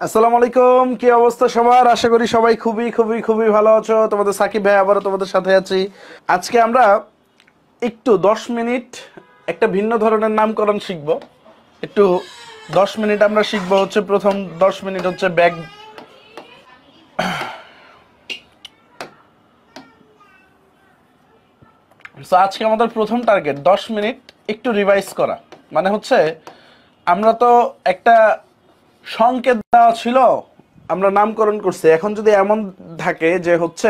আসসালামু আলাইকুম, কি অবস্থা সবার? আশা করি সবাই খুবই খুবই খুবই ভালো আছো। তোমাদের সাকিব ভাই আবারও তোমাদের সাথে আছি। আজকে আমরা একটু 10 মিনিট একটা ভিন্ন ধরনের নামকরণ শিখব। একটু 10 মিনিট আমরা শিখব হচ্ছে, প্রথম 10 মিনিট হচ্ছে ব্যাগ। তো আজকে আমাদের প্রথম টার্গেট 10 মিনিট একটু রিভাইজ করা। মানে হচ্ছে আমরা তো একটা সংকেত দেওয়া ছিল, আমরা নামকরণ করছি। এখন যদি এমন থাকে যে হচ্ছে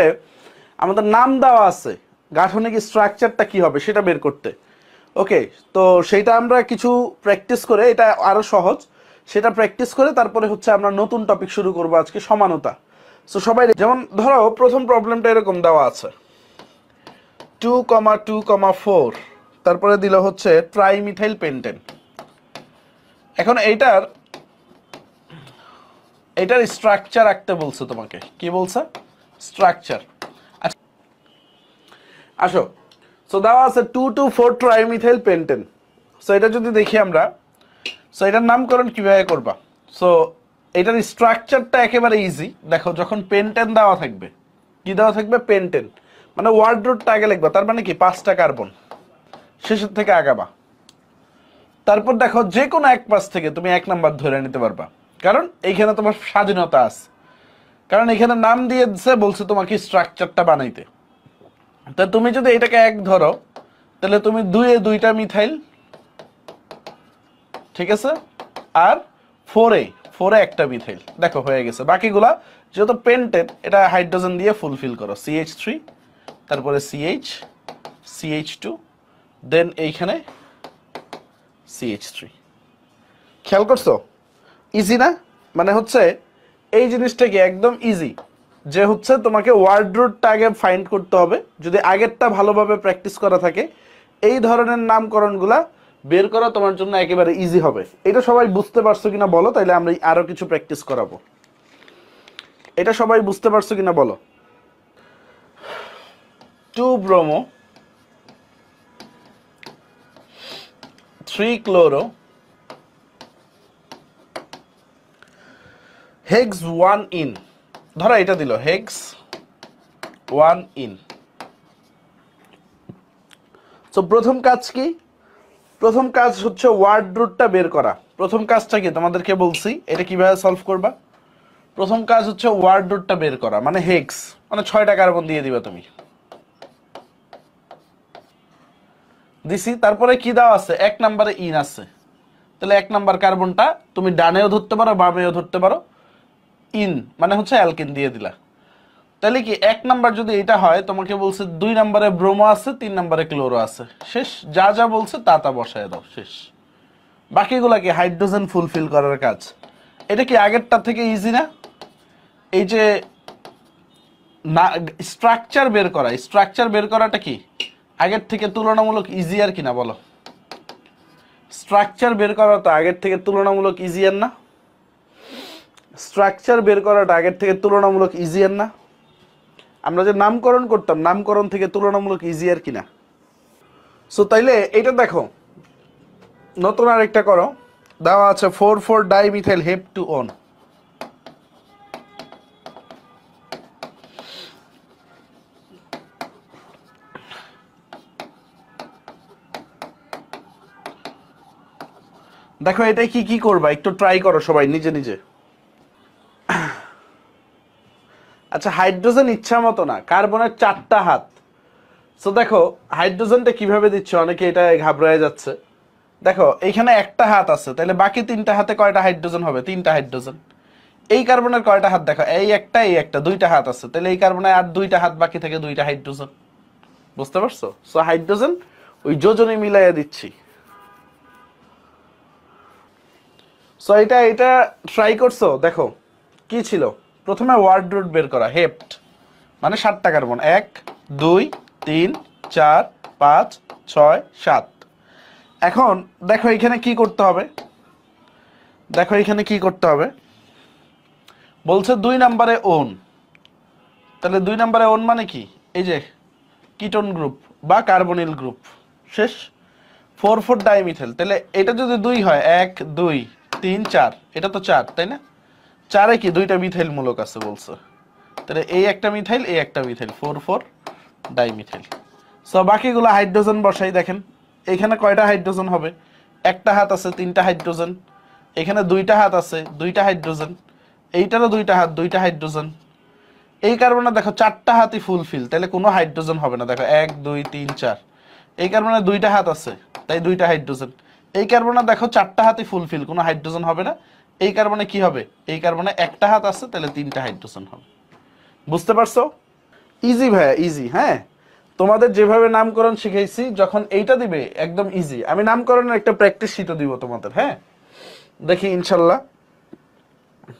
আমাদের নাম দেওয়া আছে, গাঠনিক স্ট্রাকচারটা কি হবে সেটা বের করতে। ওকে, তো সেইটা আমরা কিছু প্র্যাকটিস করে, এটা আরো সহজ, সেটা প্র্যাকটিস করে তারপরে হচ্ছে আমরা নতুন টপিক শুরু করব আজকে, সমানতা। সো সবাই যেমন ধরো প্রথম প্রবলেমটা এরকম দেওয়া আছে 2,2,4, তারপরে দিল হচ্ছে ট্রাইমিথাইল পেন্টেন। এখন এটার স্ট্রাকচার আঁকতে বলছে তোমাকে। কি বলছে? স্ট্রাকচার। আচ্ছা আসো, সো দেওয়া আছে 2,2,4 ট্রাইমিথাইল পেন্টেন। সো এটা যদি দেখি আমরা, সো এটার নামকরণ কিভাবে করবা? সো এটার স্ট্রাকচারটা একেবারে ইজি। দেখো, যখন পেন্টেন দেওয়া থাকবে, কি দেওয়া থাকবে? পেন্টেন, মানে ওয়ার্ড রুটটা আগে লিখবা। তার মানে কি 5টা কার্বন, শেষের থেকে আগাবা। তারপর দেখো যে কোনো এক পাশ থেকে তুমি 1 নাম্বার ধরে নিতে পারবা, কারণ এইখানে তোমার স্বাধীনতা আছে। কারণ এখানে নাম দিয়ে দিচ্ছে, বলছে তোমাকে স্ট্রাকচারটা বানাইতে। তা তুমি যদি এটাকে 1 ধরো, তাহলে তুমি 2-এ 2টা মিথাইল, ঠিক আছে, আর 4-এ একটা মিথাইল। দেখো হয়ে গেছে। বাকিগুলা যেহেতু পেন্টেন, এটা হাইড্রোজেন দিয়ে ফুলফিল করো। CH3, তারপরে CH2, দেন এইখানে CH3। খেয়াল করছো? ইজি না? মানে হচ্ছে এই জিনিসটা কি একদম ইজি, যে হচ্ছে তোমাকে ওয়ার্ড রুটটা আগে ফাইন্ড করতে হবে। যদি আগেরটা ভালোভাবে প্র্যাকটিস করা থাকে, এই ধরনের নামকরণগুলা বের করা তোমার জন্য একেবারে ইজি হবে। এটা সবাই বুঝতে পারছো কিনা বলো, তাইলে আমরা আরো কিছু প্র্যাকটিস করাবো। এটা সবাই বুঝতে পারছো কিনা বলো? 2 ব্রোমো, 3 ক্লোরো, হেক্স 1 ইন। ধরো এটা দিল হেক্স 1 ইন। তো প্রথম কাজ কি? প্রথম কাজ হচ্ছে ওয়ার্ড রুটটা বের করা। প্রথম কাজটা কি তোমাদেরকে বলছি, এটা কিভাবে সলভ করবা। প্রথম কাজ হচ্ছে ওয়ার্ড রুটটা বের করা, মানে হেক্স, মানে 6টা কার্বন দিয়ে দিবা তুমি। দিছি, তারপরে কি দাও আছে? 1 নাম্বারে ইন আছে, তাহলে 1 নাম্বার কার্বনটা তুমি ডানেও ধরতে পারো, বামেও ধরতে পারো। ইন মানে হচ্ছে অ্যালকিন দিয়ে দিলা। তাহলে কি 1 নাম্বার যদি এটা হয়, তোমাকে বলছে 2 নাম্বারে ব্রোমো আছে, 3 নাম্বারে ক্লোরো আছে। শেষ, যা যা বলছে তা তা বসায় দাও, শেষ। বাকিগুলা কি হাইড্রোজেন ফুলফিল করার কাজ। এটা কি আগেরটা থেকে ইজি না? এই যে না, স্ট্রাকচার বের করা, স্ট্রাকচার বের করাটা কি আগের থেকে তুলনামূলক ইজিয়ার কিনা বলো? স্ট্রাকচার বের করা তো আগের থেকে তুলনামূলক ইজিয়ার না? স্ট্রাকচার বের করাটা আগের থেকে তুলনামূলক ইজিয়ার না? আমরা যে নামকরণ করতাম, নামকরণ থেকে তুলনামূলক ইজিয়ার কিনা? সো তাইলে এটা দেখো, নতুন আরেকটা করো। দেওয়া আছে 4,4 ডাইমিথাইল হেপ 2 ওন। দেখো এটা কি কি করবা, একটু ট্রাই করো সবাই নিজে নিজে। আচ্ছা, হাইড্রোজেন ইচ্ছা মতো না, কার্বনের 4টা হাত। সো দেখো হাইড্রোজেনটা কিভাবে দিচ্ছে, অনেকে এটা ঘাবড়ায় যাচ্ছে। দেখো এইখানে একটা হাত আছে, তাহলে বাকি 3টা হাতে কয়টা হাইড্রোজেন হবে? 3টা হাইড্রোজেন। এই কার্বনের কয়টা হাত? দেখো এই একটা, এই একটা, 2টা হাত আছে, তাহলে এই কার্বনে আর 2টা হাত বাকি থেকে 2টা হাইড্রোজেন। বুঝতে পারছো? সো হাইড্রোজেন ওই যোজনে মিলাইয়া দিচ্ছি। সো এটা এটা ট্রাই করছো? দেখো কি ছিল, প্রথমে ওয়ার্ড রুট বের করা, হেপ্ট মানে 7টা কার্বন, 1 2 3 4 5 6 7। এখন দেখো এখানে কি করতে হবে, দেখো এখানে কি করতে হবে, বলছে 2 নাম্বারে ওন। তাহলে 2 নাম্বারে ওন মানে কি? এই যে কিটোন গ্রুপ বা কার্বনিল গ্রুপ। শেষ, 4,4 ডাইমিথাইল। তাহলে এটা যদি 2 হয়, 1 2 3 4, এটা তো 4, তাই না? চারে কি দুইটা মিথাইল মূলক আছে বলছে, তাহলে এই একটা মিথাইল এই একটা মিথাইল 4 ডাইমিথাইল। সো বাকিগুলো হাইড্রোজেন বসাই, দেখেন এখানে কয়টা হাইড্রোজেন হবে, একটা হাত আছে 3টা হাইড্রোজেন, এখানে 2টা হাত আছে 2টা হাইড্রোজেন, এইটারও 2টা হাত 2টা হাইড্রোজেন, এই কার্বনে দেখো 4টা হাতই ফুলফিল, তাহলে কোনো হাইড্রোজেন হবে না, দেখো 1 2 3 4, এই কার্বনে 2টা হাত আছে তাই 2টা হাইড্রোজেন, এই কার্বনে দেখো 4টা হাতই ফুলফিল, কোনো হাইড্রোজেন হবে না, এই কার্বনে কি হবে, এই কার্বনে একটা হাত আছে তাহলে 3টা হাইড্রোজেন হবে। বুঝতে পারছো? ইজি ভাইয়া ইজি। হ্যাঁ, তোমাদের যেভাবে নামকরণ শিখাইছি যখন এইটা দিবে একদম ইজি। আমি নামকরণের একটা প্র্যাকটিস শীটও দিব তোমাদের, হ্যাঁ দেখি ইনশাল্লাহ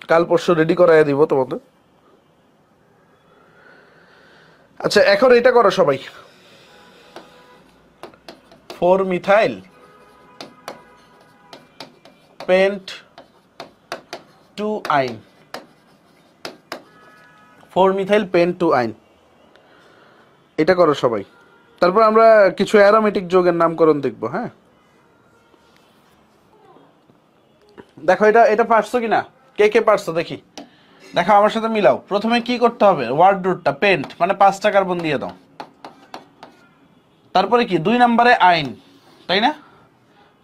কাল পরশু রেডি করাইয়া দিব তোমাদের। আচ্ছা এখন এটা করো সবাই, 4 মিথাইল পেন্ট 2 আইন, 4 মিথাইল পেন্ট 2 আইন, এটা করো সবাই। তারপর আমরা কিছু অ্যারোমেটিক যৌগের নামকরণ দেখব। হ্যাঁ দেখো এটা পারছো কিনা, কে কে পারছো দেখি, দেখো আমার সাথে মিলাও। প্রথমে কি করতে হবে, ওয়ার্ড রুটটা পেন্ট মানে 5টা কার্বন দিয়ে দাও, তারপরে কি 2 নম্বরে আইন, তাই না,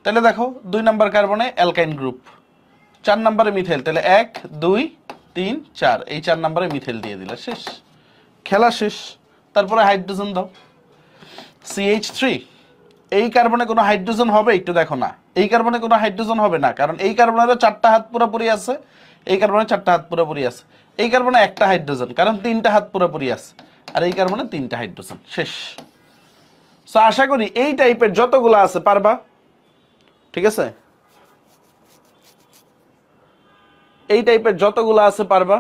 তাহলে দেখো 2 নম্বর কার্বনে অ্যালকাইন গ্রুপ, 4 নম্বরে মিথাইল, তাহলে 1 2 3 4, এই 4 নম্বরে মিথাইল দিয়ে দিলে শেষ, খেলা শেষ। তারপরে হাইড্রোজেন দাও, CH3, এই কার্বনে কোনো হাইড্রোজেন হবে একটু দেখো না, এই কার্বনে কোনো হাইড্রোজেন হবে না, কারণ এই কার্বনেরও 4টা হাত পুরোপুরি আছে, এই কার্বনে 4টা হাত পুরোপুরি আছে, এই কার্বনে একটা হাইড্রোজেন কারণ 3টা হাত পুরোপুরি আছে, আর এই কার্বনে 3টা হাইড্রোজেন, শেষ। সো আশা করি এই টাইপের যতগুলো আছে পারবা, ঠিক আছে, এই টাইপের যতগুলো আছে পারবা।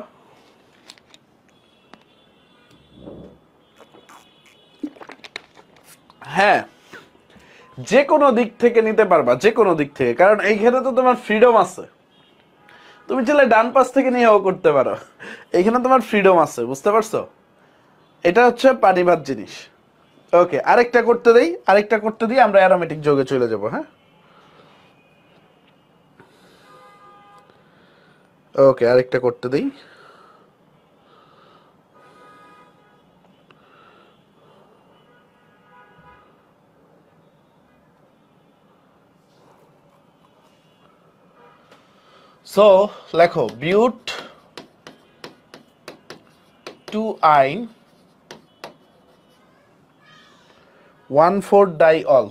হ্যাঁ যে কোনো দিক থেকে নিতে পারবা, যে কোনো দিক থেকে, কারণ এইখানে তো তোমার ফ্রিডম আছে, তুমি চাইলে ডান পাশ থেকে নিয়েও করতে পারো, এইখানে তোমার ফ্রিডম আছে, বুঝতে পারছো? এটা হচ্ছে পানিবাদ জিনিস। ওকে আরেকটা করতে দেই, আরেকটা করতে দিই আমরা অ্যারোমেটিক যৌগে চলে যাব। হ্যাঁ ওকে আরেকটা করতে দেই, সো লেখো বিউট 2 আইন 1,4 ডাইঅল।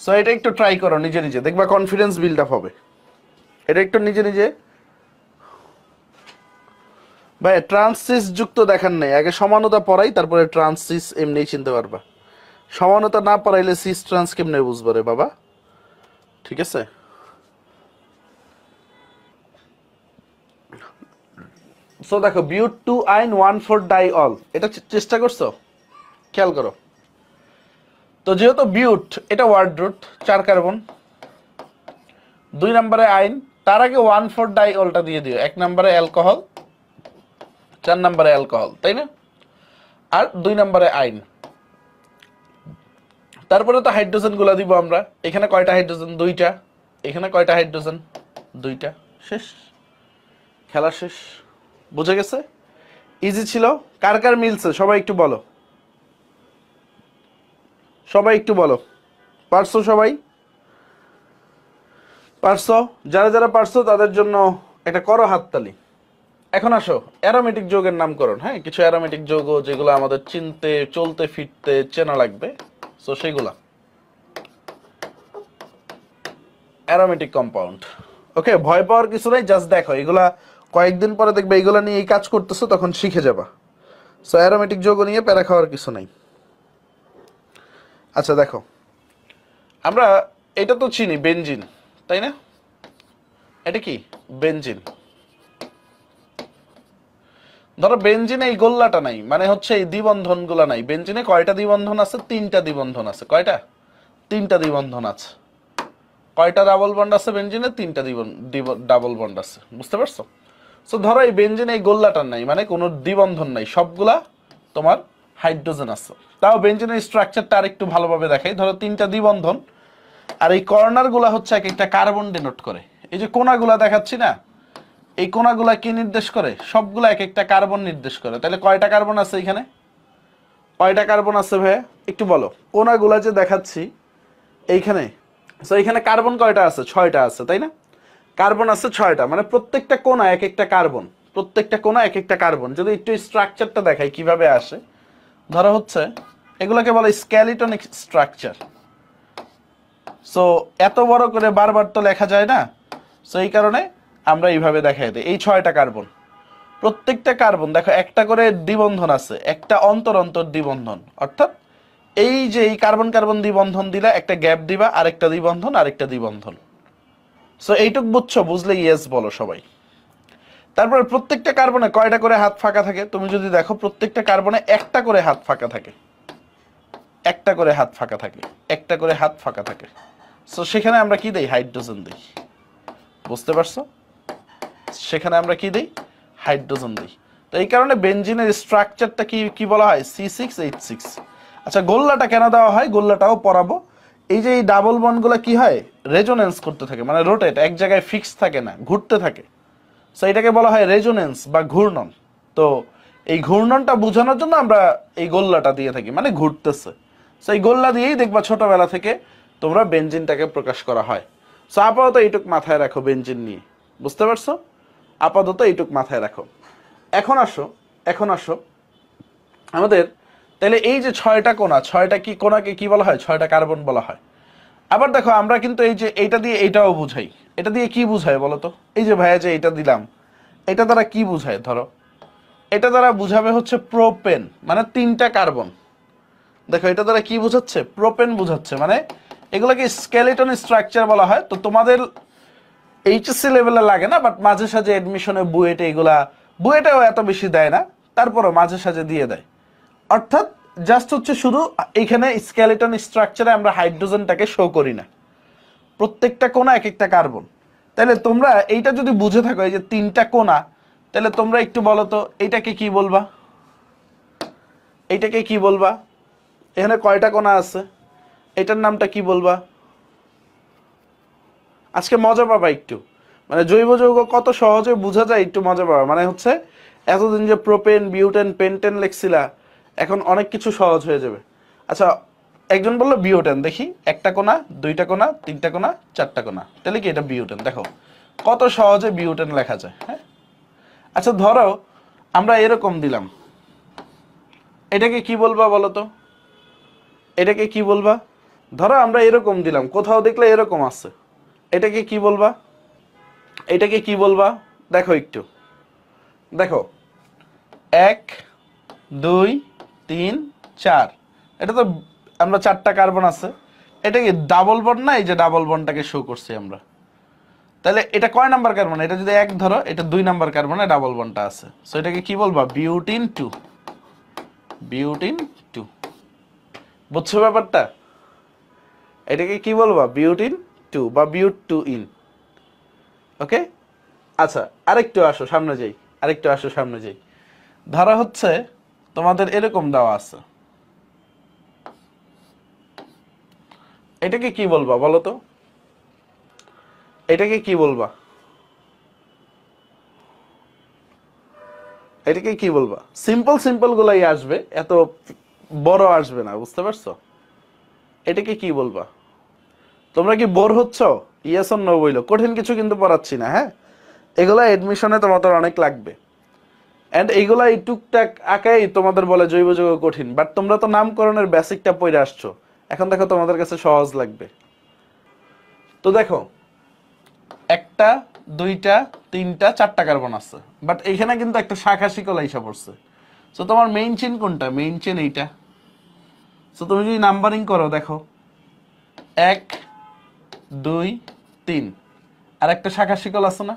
সো এটা একটু ট্রাই করো নিজে নিজে, দেখবা কনফিডেন্স বিল্ড আপ হবে। এটা একটু নিজে নিজে, ভাই ট্রান্সিস যুক্ত দেখার নেই, আগে সমানতা পড়াই তারপরে ট্রান্সিস এমনি চিনতে পারবা, সমানতা না পড়াইলে সিস ট্রান্স কেমনে বুঝবো রে বাবা, ঠিক আছে? সো দেখো বিউট 2 আইন 1,4 ডাইঅল, এটা চেষ্টা করছো, খেয়াল করো। তো যেহেতু বিউট এটা ওয়ার্ড রুট 4 কার্বন, 2 নম্বরে আইন, তার আগে 1,4 ডাইঅলটা দিয়ে দিও, 1 নম্বরে অ্যালকোহল 4 নম্বরে অ্যালকোহল, তাই না, আর 2 নম্বরে আইন, তারপরে তো হাইড্রোজেন গুলা দিব আমরা। এখানে কয়টা হাইড্রোজেন, 2টা, এখানে কয়টা হাইড্রোজেন, 2টা, শেষ, খেলা শেষ। বুঝে গেছে? ইজি ছিল? কার কার মিলছে সবাই একটু বলো, সবাই একটু বলো পারছো, সবাই পারছো? যারা যারা পারছো তাদের জন্য একটা করো হাততালি। এখন আসো অ্যারোমেটিক যৌগের নামকরণ। হ্যাঁ কিছু অ্যারোমেটিক যৌগ যেগুলো আমাদের চিনতে চলতে ফিরতে চেনা লাগবে, সো সেগুলা অ্যারোমেটিক কম্পাউন্ড। ওকে ভয় পাওয়ার কিছু নাই, জাস্ট দেখো এগুলা কয়েকদিন পরে দেখবে এগুলা নিয়ে এই কাজ করতেছো, তখন শিখে যাবা। সো অ্যারোমেটিক যৌগ নিয়ে প্যারা খাওয়ার কিছু নাই। আচ্ছা দেখো আমরা এটা তো চিনি বেনজিন, তাই না, এটা কি বেনজিন। ধরো বেনজিনে এই গোল্লাটা নাই, মানে হচ্ছে এই দ্বিবন্ধন গুলা নাই। বেনজিনে কয়টা দ্বিবন্ধন আছে, 3টা দ্বিবন্ধন আছে। কয়টা? 3টা দ্বিবন্ধন আছে। কয়টা ডাবল বন্ড আছে বেনজিনে? 3টা ডাবল বন্ড আছে। বুঝতে পারছো? সো ধরো এই বেনজিনে এই গোল্লাটা নাই, মানে কোনো দ্বিবন্ধন নাই, সবগুলা তোমার হাইড্রোজেন আছে। তাও বেনজিনের স্ট্রাকচারটা আর একটু ভালোভাবে দেখাই। ধরো 3টা দ্বিবন্ধন, আর এই কর্নারগুলা হচ্ছে এক একটা কার্বন ডিনোট করে। এই যে কোণাগুলা দেখাচ্ছি না, এই কোণাগুলা কি নির্দেশ করে? সবগুলা এক একটা কার্বন নির্দেশ করে। তাহলে কয়টা কার্বন আছে এখানে? কয়টা কার্বন আছে ভাইয়া একটু বলো। কোণাগুলা যে দেখাচ্ছি এইখানে, সো এখানে কার্বন কয়টা আছে? 6টা আছে, তাই না? কার্বন আছে 6টা, মানে প্রত্যেকটা কোণা এক একটা কার্বন, প্রত্যেকটা কোণা এক একটা কার্বন। যদি একটু স্ট্রাকচারটা দেখাই কিভাবে আসে, ধরো হচ্ছে এগুলোকে বলে স্কেলিটনিক স্ট্রাকচার। সো এত বড় করে বারবার তো লেখা যায় না, সো এই কারণে আমরা এইভাবে দেখাই দিই। এই 6টা কার্বন, প্রত্যেকটা কার্বন দেখো একটা করে দ্বিবন্ধন আছে, একটা অন্তর অন্তর দ্বিবন্ধন, অর্থাৎ এই যে এই কার্বন কার্বন দ্বিবন্ধন দিলা, একটা গ্যাপ দিবা, আরেকটা দ্বিবন্ধন, আরেকটা দ্বিবন্ধন। সো এইটুক বুঝছো? বুঝলে ইয়েস বলো সবাই। তারপর প্রত্যেকটা কার্বনে কয়টা করে হাত ফাঁকা থাকে? তুমি যদি দেখো প্রত্যেকটা কার্বনে একটা করে হাত ফাঁকা থাকে, একটা করে হাত ফাঁকা থাকে, একটা করে হাত ফাঁকা থাকে। সো সেখানে আমরা কি দেই? হাইড্রোজেন দিই। বুঝতে পারছো? সেখানে আমরা কি দিই? হাইড্রোজেন দিই। তো এই কারণে বেনজিনের স্ট্রাকচারটা কি কি বলা হয়? C6H6। আচ্ছা, গোল্লাটা কেন দেওয়া হয়? গোল্লাটাও পড়াবো। এই যে এই ডাবল বন্ডগুলো কি হয়? রেজোনেন্স করতে থাকে, মানে রোটেট, এক জায়গায় ফিক্স থাকে না, ঘুরতে থাকে। সো এটাকে বলা হয় রেজোনেন্স বা ঘূর্ণন। তো এই ঘূর্ণনটা বোঝানোর জন্য আমরা এই গোল্লাটা দিয়ে থাকি, মানে ঘুরতেছে। সো এই গোল্লা দিয়েই দেখবা ছোটবেলা থেকে তোমরা বেনজিনটাকে প্রকাশ করা হয়। সো আপাতত এইটুক মাথায় রাখো বেনজিন নিয়ে। বুঝতে পারছো? আপাতত এইটুক মাথায় রাখো। এখন আসো, এখন আসো আমাদের, তাহলে এই যে 6টা কোণা, 6টা কি কোণাকে কি বলা হয়? 6টা কার্বন বলা হয়। আবার দেখো আমরা কিন্তু এই যে এইটা দিয়ে এইটাও বুঝাই। এটা দিয়ে কি বুঝায় বলো তো? এই যে ভাইয়া যে এইটা দিলাম, এটা দ্বারা কি বুঝায়? ধরো এটা দ্বারা বুঝাবে হচ্ছে প্রোপেন, মানে 3টা কার্বন। দেখো এটা দ্বারা কি বুঝাচ্ছে? প্রোপেন বুঝাচ্ছে। মানে এগুলোকে স্কেলিটন স্ট্রাকচার বলা হয়। তো তোমাদের এইচএসসি লেভেলে লাগে না, বাট মাঝে সাঝে এডমিশনে বুয়েটে এগুলা, বুয়েটেও এত বেশি দেয় না, তারপরও মাঝে সাঝে দিয়ে দেয়। অর্থাৎ জাস্ট হচ্ছে শুধু এইখানে স্কেলিটন স্ট্রাকচারে আমরা হাইড্রোজেনটাকে শো করি না, প্রত্যেকটা কোণা এক একটা কার্বন। তাহলে তোমরা এইটা যদি বুঝে থাকো, এই যে 3টা কোণা, তাহলে তোমরা একটু বলো তো এইটাকে কি বলবা? এইটাকে কি বলবা? এখানে কয়টা কোণা আছে? এটার নামটা কি বলবা? আজকে মজা পাবা একটু, মানে জৈব যৌগ কত সহজে বোঝা যায় একটু মজা পাবা। মানে হচ্ছে এতদিন যে প্রোপেন, বিউটেন, পেন্টেন লেখছিলা, এখন অনেক কিছু সহজ হয়ে যাবে। আচ্ছা, একজন বললো বিউটেন, দেখি একটা কোণা, 2টা কোণা, 3টা কোণা, 4টা কোণা, তাহলে কি এটা বিউটেন? দেখো কত সহজে বিউটেন লেখা যায়। হ্যাঁ, আচ্ছা ধরো আমরা এরকম দিলাম, এটাকে কি বলবা বলো তো? এটাকে কি বলবা? ধরো আমরা এরকম দিলাম, কোথাও দেখলে এরকম আছে, এটাকে কি বলবা? এটাকে কি বলবা? দেখো একটু, দেখো 1 2 3 4, এটা তো আমরা 4টা কার্বন আছে। এটা কি ডাবল বন্ড না? এই যে ডাবল বন্ডটাকে শো করছি আমরা। তাহলে এটা কয় নাম্বার কার্বন? এটা যদি 1 ধরো, এটা 2 নাম্বার কার্বনে ডাবল বন্ডটা আছে। সো এটাকে কি বলবা? বিউটিন 2। বিউটিন 2। বুঝছো ব্যাপারটা? এটাকে কি বলবা? বিউটিন 2 বা বিউট 2 ইন। ওকে, আচ্ছা আরেকটু আসো সামনে যাই, আরেকটু আসো সামনে যাই। ধরা হচ্ছে তোমাদের এরকম দেওয়া আছে, এটাকে কি বলবা বলো তো? এটাকে কি বলবা? এটাকে কি বলবা? সিম্পল সিম্পল গুলাই আসবে, এত বড় আসবে না। বুঝতে পারছো? এটাকে কি বলবা? তোমরা কি বোর হচ্ছ? ইয়েস অর নো বইলো, কঠিন কিছু কিন্তু পড়াচ্ছি না। হ্যাঁ, এগুলা এডমিশনে তোমাদের অনেক লাগবে। এন্ড এইগুলা এই টুকটাক আঁকাই তোমাদের বলে জৈব যৌগ কঠিন, বাট তোমরা তো নামকরণের বেসিকটা পড়ে আসছো, এখন দেখো তোমাদের কাছে সহজ লাগবে। তো দেখো 1টা 2টা 3টা 4টা কার্বন আছে, বাট এখানে কিন্তু একটা শাখা শিকল আইসা পড়ছে। সো তোমার মেইন চেইন কোনটা? মেইন চেইন এইটা। সো তুমি যদি নাম্বারিং করো, দেখো 1 2 3, আর একটা শাখা শিকল আছে না?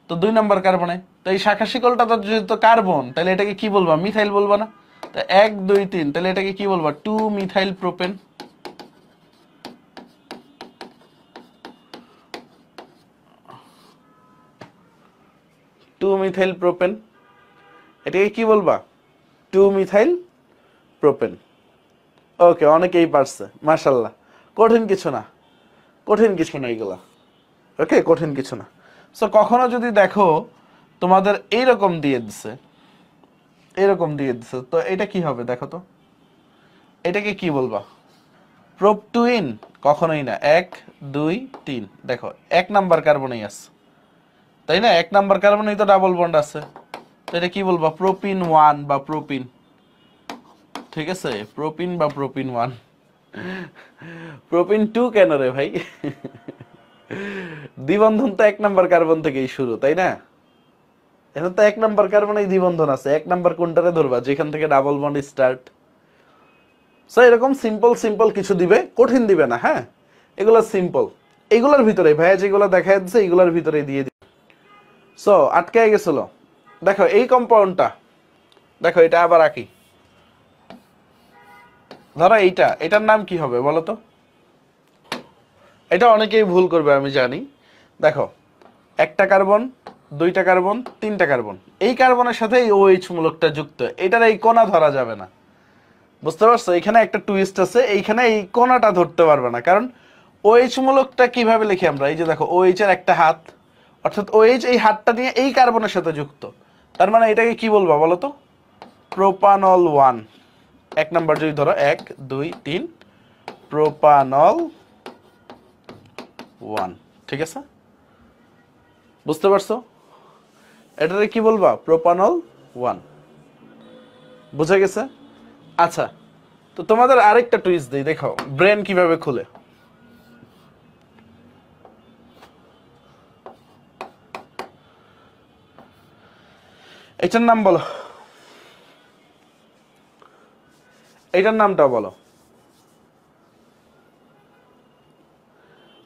তো 2 নাম্বার কার্বনে, তো এই শাখা শিকলটা তো যেহেতু কার্বন, তাহলে এটাকে কি বলবা? মিথাইল বলবা না? তো 1 2 3, তাহলে এটাকে কি বলবা? 2 মিথাইল প্রোপেন। 2 মিথাইল প্রোপেন, এটাকে কি বলবা? 2 মিথাইল প্রোপেন। ওকে, অনেকেই পারছে, মাশাআল্লাহ, কঠিন কিছু না। কঠিন কিছু না এগুলা, ওকে, কঠিন কিছু না। সো কখনো যদি দেখো তোমাদের এইরকম দিয়ে দিছে, এরকম দিয়ে দিছে, তো এটা কি হবে দেখো তো, এটাকে কি বলবা? Prop twin? কখনোই না। 1 2 3, দেখো 1 নাম্বার কার্বনেই আছে, তাই না? 1 নাম্বার কার্বনেই তো ডাবল বন্ড আছে, তো এটা কি বলবা? প্রোপিন 1 বা প্রোপিন, ঠিক আছে? প্রোপিন বা প্রোপিন 1। প্রোপিন 2 কেন রে ভাই? দ্বিবন্ধন তো 1 নাম্বার কার্বন থেকেই শুরু, তাই না? এখন তো 1 নাম্বার কার্বনেই দ্বিবন্ধন আছে, 1 নাম্বার কোনটারে ধরবা? যেখান থেকে ডাবল বন্ড স্টার্ট। সো এরকম সিম্পল সিম্পল কিছু দিবে, কঠিন দিবে না, হ্যাঁ? এগুলো সিম্পল, এগুলোর ভিতরে ভাইয়া যেগুলো দেখা যাচ্ছে এগুলোর ভিতরে দিয়ে দিবে। সো আটকে গেছিল, দেখো এই কম্পাউন্ডটা, দেখো এটা আবার আঁকি। ধরো এইটা, এটার নাম কি হবে বলো তো? এটা অনেকেই ভুল করবে আমি জানি। দেখো, 1টা কার্বন, 2টা কার্বন, 3টা কার্বন, এই কার্বনের সাথে এই OH মূলকটা যুক্ত, এটার এই কোণা ধরা যাবে না, বুঝতে পারছো? এখানে একটা টুইস্ট আছে, এইখানে এই কোণাটা ধরতে পারবে না, কারণ OH মূলকটা কিভাবে লিখি আমরা? এই যে দেখো OH এর একটা হাত, অর্থাৎ OH এই হাতটা নিয়ে এই কার্বনের সাথে যুক্ত, তার মানে এটাকে কি বলবো বলো তো? প্রোপানল 1। 1 নাম্বার যদি ধরো 1 2 3, প্রোপানল 1, ঠিক আছে? বুঝতে পারছো? এটারে কি বলবা? প্রোপানল 1। বুঝা গেছে? আচ্ছা, তো তোমাদের আরেকটা টুইস্ট দিই, দেখো ব্রেন কিভাবে খুলে। এটার নাম বলো, এটার নামটা বলো,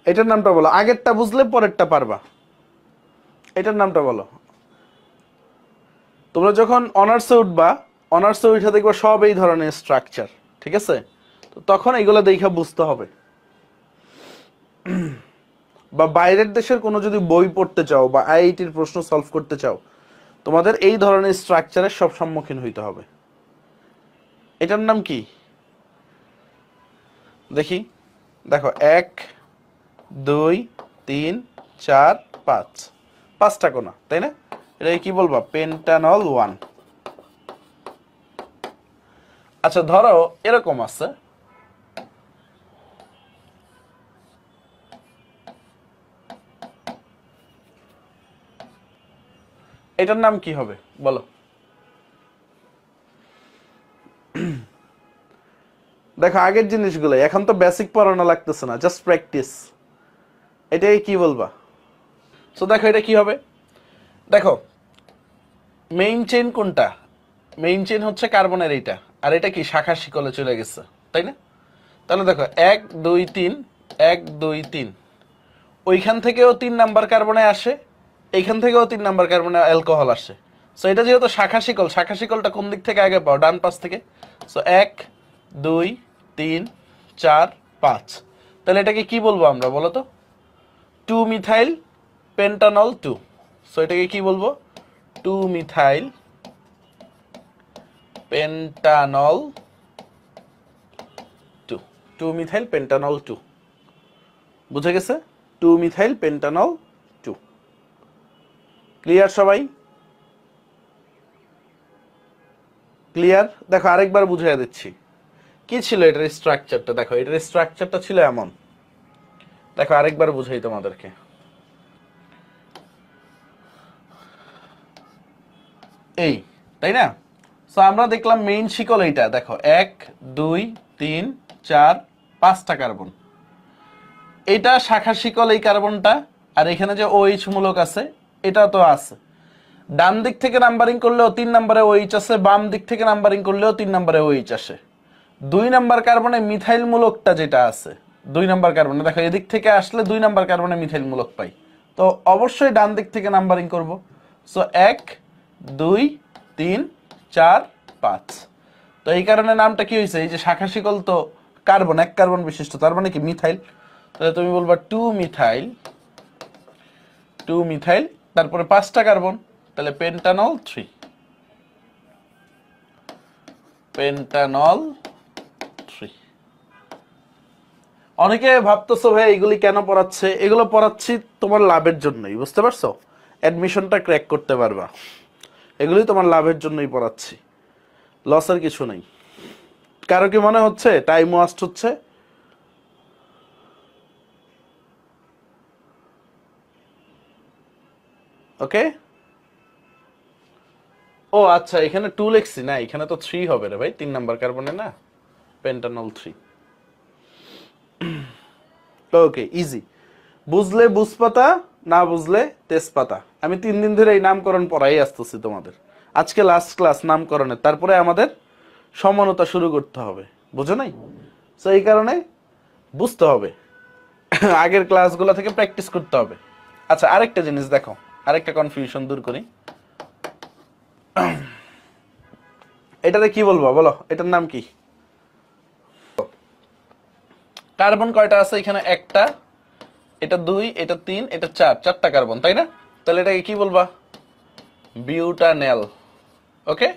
এটার নামটা বলো। আগেরটা বুঝলে পরেরটা পারবা। এটার নামটা বলো। তোমরা যখন অনার্সে উঠবা, অনার্সে উঠে দেখবা সব এই ধরনের স্ট্রাকচার, ঠিক আছে? তো তখন এগুলো দেখে বুঝতে হবে। বা বাইরের দেশের কোনো যদি বই পড়তে চাও বা আইআইটির প্রশ্ন সলভ করতে চাও, তোমাদের এই ধরনের স্ট্রাকচারের সব সম্মুখীন হইতে হবে। এটার নাম কি দেখি? দেখো 1 2 3 4 5, 5টা কোণা, তাই না? এটাকে কি বলবা? পেন্টানল 1। আচ্ছা ধরো এরকম আছে, এটার নাম কি হবে বলো? দেখো আগের জিনিসগুলো এখন তো বেসিক পড়ানো লাগতেছে না, জাস্ট প্র্যাকটিস। এটাকে কি বলবা? সো দেখো এটা কি হবে, দেখো মেইন চেইন কোনটা? মেইন চেইন হচ্ছে কার্বনের এইটা, আর এটা কি শাখা শিকলে চলে গেছে, তাই না? তাহলে দেখো 1 2 3, 1 2 3, ওইখান থেকেও 3 নাম্বার কার্বনে আসে, এইখান থেকেও 3 নাম্বার কার্বনে অ্যালকোহল আসে। সো এটা যেহেতু শাখা শিকল, শাখা শিকলটা কোন দিক থেকে আগে পাও? ডান পাশ থেকে। সো 1 2 3 4 5, তাহলে এটাকে কি বলবো আমরা বলো তো? 2 মিথাইল পেন্টানল 2। সো এটাকে কি বলবো? 2 মিথাইল পেন্টানল 2, 2 মিথাইল পেন্টানল 2। বুঝে গেছে? 2 মিথাইল পেন্টানল 2। ক্লিয়ার সবাই? ক্লিয়ার? দেখো আরেকবার বুঝিয়ে দিচ্ছি কি ছিল এটার স্ট্রাকচারটা। দেখো এটার স্ট্রাকচারটা ছিল এমন, দেখো আরেকবার বুঝাই তোমাদেরকে। এই, তাই না? সো আমরা দেখলাম মেইন শিকল এইটা, দেখো 1 2 3 4 5টা কার্বন, এইটা শাখা শিকল এই কার্বনটা, আর এখানে যে OH মূলক আছে এটা তো আছে। ডান দিক থেকে নাম্বারিং করলেও 3 নম্বরে OH আছে, বাম দিক থেকে নাম্বারিং করলেও 3 নম্বরে OH আসে। 2 নাম্বার কার্বনে মিথাইল মূলকটা যেটা আছে, 2 নাম্বার কার্বনে দেখো এদিক থেকে আসলে 2 নাম্বার কার্বনে মিথাইল মূলক পাই, তো অবশ্যই ডান দিক থেকে নাম্বারিং করব। সো 1 2 3 4 5, তো এই কারণে নামটা কি হয়েছে? এই যে শাখা শিকল তো কার্বন, 1 কার্বন বিশিষ্ট, তার মানে কি মিথাইল। তাহলে তুমি বলবা 2 মিথাইল, 2 মিথাইল, তারপরে 5টা কার্বন, তাহলে পেন্টানল 3, পেন্টানল 3। অনেকে ভাবতেছো ভাই এগুলি কেন পড়াচ্ছে, এগুলো পড়াচ্ছি তোমার লাভের জন্যই, বুঝতে পারছো? অ্যাডমিশনটা ক্র্যাক করতে পারবা, এগুলি তোমার লাভের জন্যই পড়াচ্ছি, লসের কিছু নেই। কারো কি মনে হচ্ছে টাইম ওয়াস্ট হচ্ছে? ওকে, ও আচ্ছা, এখানে 2 লিখছি না, এখানে তো 3 হবে রে ভাই, 3 নাম্বার কার্বনে না, পেন্টানল 3। ওকে, ইজি। বুঝলে বুঝপাতা, না বুঝলে তেজপাতা। আমি 3 দিন ধরে এই নামকরণ পড়াই আসতেছি তোমাদের, আজকে লাস্ট ক্লাস নামকরণের, তারপরে আমাদের সমানতা শুরু করতে হবে, বুঝো নাই? তো এই কারণে বুঝতে হবে, আগের ক্লাসগুলো থেকে প্র্যাকটিস করতে হবে। আচ্ছা, আরেকটা জিনিস দেখো, আরেকটা কনফিউশন দূর করি। এটাতে কি বলবো বলো, এটার নাম কি? কার্বন কয়টা আছে এখানে? একটা, এটা 2, এটা 3, এটা 4, 4টা কার্বন, তাই না? তাহলে এটাকে কি বলবা? বিউটানেল। ওকে,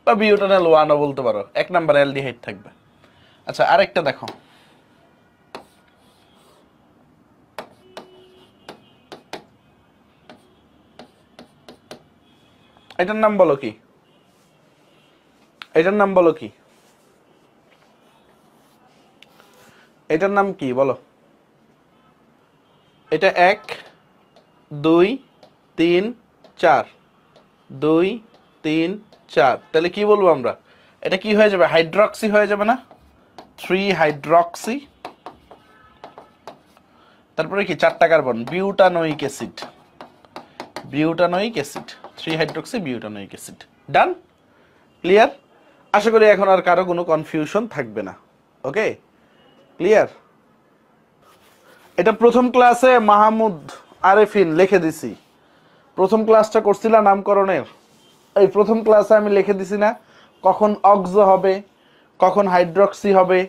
বা বিউটানেল 1ও বলতে পারো, 1 নাম্বার অ্যালডিহাইড থাকবে। আচ্ছা, আরেকটা দেখো, এটার নাম বলো কি? এটার নাম বলো কি? এটার নাম কি বলো? এটা 1 2 3 4, 2 3 4, তাহলে কি বলবো আমরা? এটা কি হয়ে যাবে? হাইড্রক্সি হয়ে যাবে না? 3 হাইড্রক্সি, তারপরে কি 4টা carbon, butanoic acid, butanoic acid, 3 hydroxy butanoic acid. Done? Clear? আশা করি এখন আর কারো কোনো কনফিউশন থাকবে না। Okay, clear? এটা প্রথম ক্লাসে মাহমুদ আরেফিন লিখে দিছি, প্রথম ক্লাসটা করছিলাম নামকরণের, এই প্রথম ক্লাসে আমি লিখে দিছি না কখন অক্সো হবে, কখন হাইড্রক্সি হবে,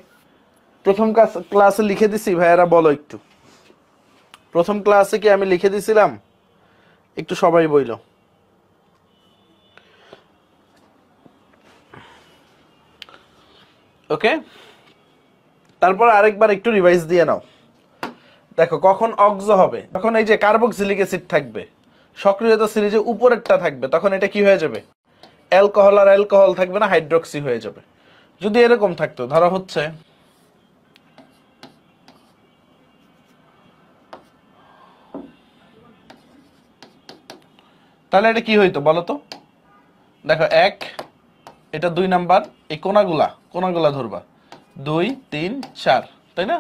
প্রথম ক্লাসে লিখে দিছি? ভাইয়ারা বলো একটু, প্রথম ক্লাসে কি আমি লিখে দিছিলাম? একটু সবাই বইলো। ওকে, তারপর আরেকবার একটু রিভাইজ দিয়ে নাও। দেখো, কখন অক্সো হবে? তখন এই যে কার্বক্সিলিক অ্যাসিড থাকবে, সক্রিয়তা সিরিজে উপরেরটা থাকবে, তখন এটা কি হয়ে যাবে? অ্যালকোহল আর অ্যালকোহল থাকবে না, হাইড্রক্সি হয়ে যাবে। যদি এরকম থাকতো, ধরো হচ্ছে তাহলে এটা কি হইতো বলো তো? দেখো, 1, এটা 2 নাম্বার, এই কোনাগুলা ধরবা, 2 3 4, তাই না?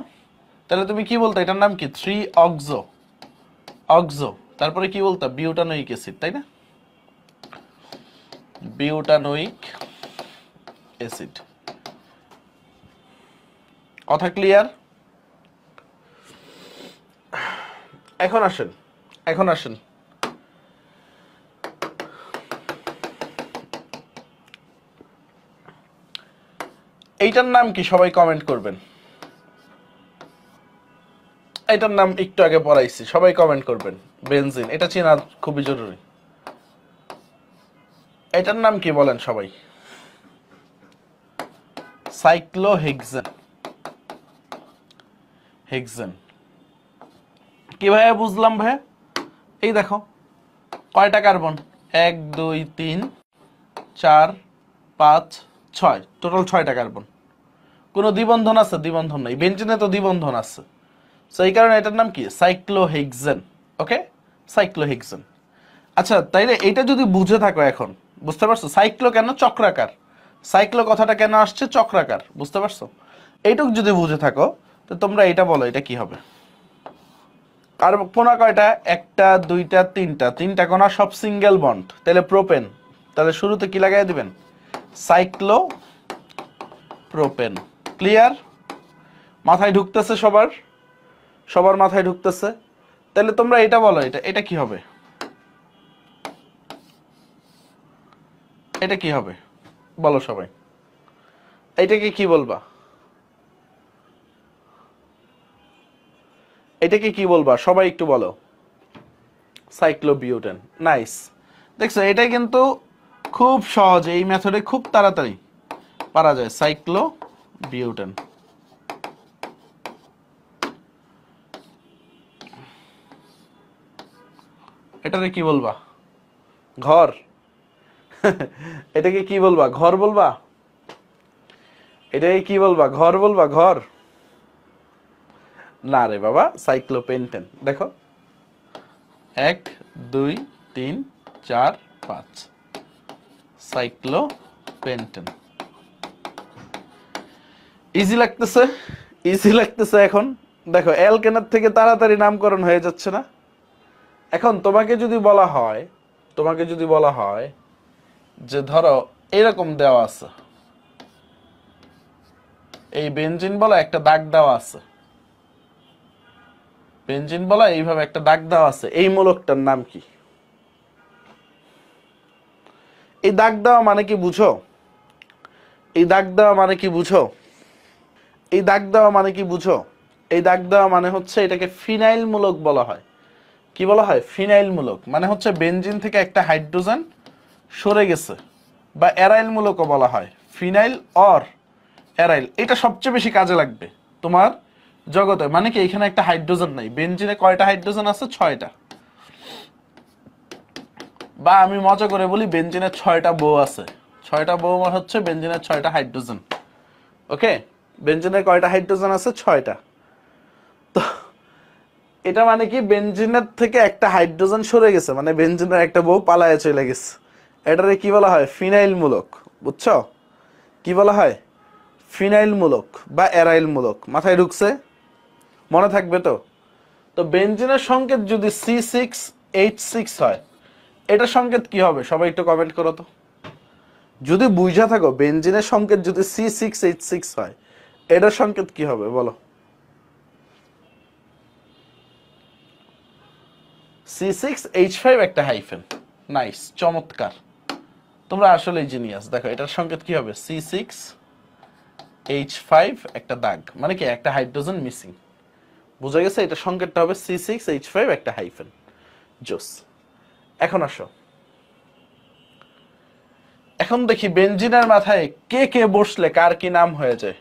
তাহলে তুমি কি বলতো? এটার নাম কি? 3 অক্সো, অক্সো। তারপরে কি বলতো? বিউটানোইক অ্যাসিড, তাই না? Butanoic acid. কথা ক্লিয়ার? এখন আসেন, এখন আসেন, এইটার নাম কি সবাই কমেন্ট করবেন? এটার নাম একটু আগে পড়াইছি, সবাই কমেন্ট করবেন। বেনজিন, এটা চেনা খুবই জরুরি। এটার নাম কি বলেন সবাই? Cyclohexane, hexane. কি ভাইয়া বুঝলাম ভাইয়া? এই দেখো, কয়টা কার্বন? 1 2 3 4 5 6, টোটাল 6টা কার্বন। কোনো দ্বিবন্ধন আছে? দ্বিবন্ধন নাই, বেঞ্জিনে তো দ্বিবন্ধন আছে, সো এই কারণে এটার নাম কি? সাইক্লোহেক্সেন। ওকে, সাইক্লোহেক্সেন। আচ্ছা, তাইলে এটা যদি বুঝে থাকো, এখন বুঝতে পারছো সাইক্লো কেন চক্রাকার, সাইক্লো কথাটা কেন আসছে চক্রাকার, বুঝতে পারছো? এইটুক যদি বুঝে থাকো, তো তোমরা এটা বলো, এটা কি হবে? আর কোনা কয়টা? 1টা 2টা 3টা, 3টা কোনা, সব সিঙ্গেল বন্ড, তাহলে প্রোপেন। তাহলে শুরুতে কি লাগাই দিবেন? Cyclo propane. ক্লিয়ার? মাথায় ঢুকতেছে সবার? সবার মাথায় ঢুকতেছে? তাহলে তোমরা এটা বলো, এটা এটা কি হবে? এটা কি হবে বলো সবাই? এটাকে কি বলবা? এটাকে কি বলবা সবাই একটু বলো? সাইক্লোবিউটেন। নাইস, দেখছো এটা কিন্তু খুব সহজ, এই মেথডে খুব তাড়াতাড়ি পারা যায়। সাইক্লোবিউটেন। এটারে কি বলবা? ঘর। এটাকে কি বলবা? ঘর বলবা? এটাকে কি বলবা? ঘর বলবা? ঘর না রে বাবা, সাইক্লোপেন্টেন। দেখো 1 2 3 4 5 সাইক্লোপেন্টেন। ইজি লাগতেছে? ইজি লাগতেছে এখন? দেখো অ্যালকেনের থেকে তাড়াতাড়ি নামকরণ হয়ে যাচ্ছে না? এখন তোমাকে যদি বলা হয় যে ধরো এরকম দেওয়া আছে, এই বেনজিন বলা একটা দাগ দেওয়া আছে, বেনজিন বলা এইভাবে একটা দাগ দেওয়া আছে, এই মূলকটার নাম কি? এই দাগ দেওয়া মানে কি বুঝো? এই দাগ দেওয়া মানে কি বুঝো? এই দাগ দেওয়া মানে কি বুঝো? এই দাগ দেওয়া মানে হচ্ছে এটাকে ফিনাইল মূলক বলা হয়। কি বলা হয়? ফিনাইল মূলক। মানে হচ্ছে বেনজিন থেকে একটা হাইড্রোজেন সরে গেছে, বা অ্যারাইল মূলকও বলা হয়। ফিনাইল অর অ্যারাইল, এটা সবচেয়ে বেশি কাজে লাগবে তোমার জগতে। মানে কি এখানে একটা হাইড্রোজেন নাই, বেনজিনে কয়টা হাইড্রোজেন আছে? 6টা। বা আমি মজা করে বলি বেনজিনের 6টা বউ আছে। 6টা বউ মানে হচ্ছে বেনজিনের 6টা হাইড্রোজেন। ওকে, বেনজিনের কয়টা হাইড্রোজেন আছে? 6টা। তো এটা মানে কি বেনজিনের থেকে একটা হাইড্রোজেন সরে গেছে, মানে বেনজিনের একটা বউ পালায়ে চলে গেছে। এটারে কি বলা হয়? ফিনাইল মূলক। বুঝছো? কি বলা হয়? ফিনাইল মূলক বা অ্যারাইল মূলক। মাথায় ঢুকছে? মনে থাকবে তো? তো বেনজিনের সংকেত যদি C6H6 হয়, এটার সংকেত কি হবে? সবাই একটু কমেন্ট করো তো। যদি বুঝা থাকো বেনজিনের সংকেত যদি C6H6 হয়, এটার সংকেত কি হবে বলো? C6H5 একটা হাইফেন। নাইস, চমৎকার, তোমরা আসলে জিনিয়াস। দেখো এটার সংকেত কি হবে? C6H5 একটা দাগ, মানে কি একটা হাইড্রোজেন মিসিং। বুঝা গেছে? এটা সংকেতটা হবে C6H5 একটা হাইফেন। জোস। এখন আসো, এখন দেখি বেনজিনের মাথায় কে কে বসলে কার কি নাম হয়ে যায়।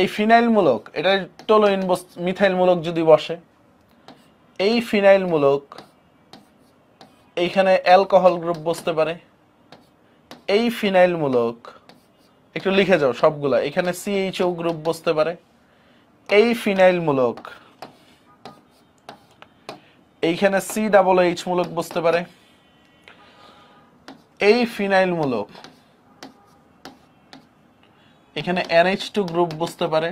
এই ফিনাইল মূলক, এটা টলোইন মিথাইল মূলক যদি বসে, এই ফিনাইল মূলক এইখানে অ্যালকোহল গ্রুপ বসতে পারে। এই ফিনাইল মূলক একটু লিখে যাও সবগুলা, এখানে CHO গ্রুপ বসতে পারে। এই ফিনাইল মূলক এইখানে COOH মূলক বসতে পারে। এই ফিনাইল মূলক এখানে NH2 গ্রুপ বসতে পারে।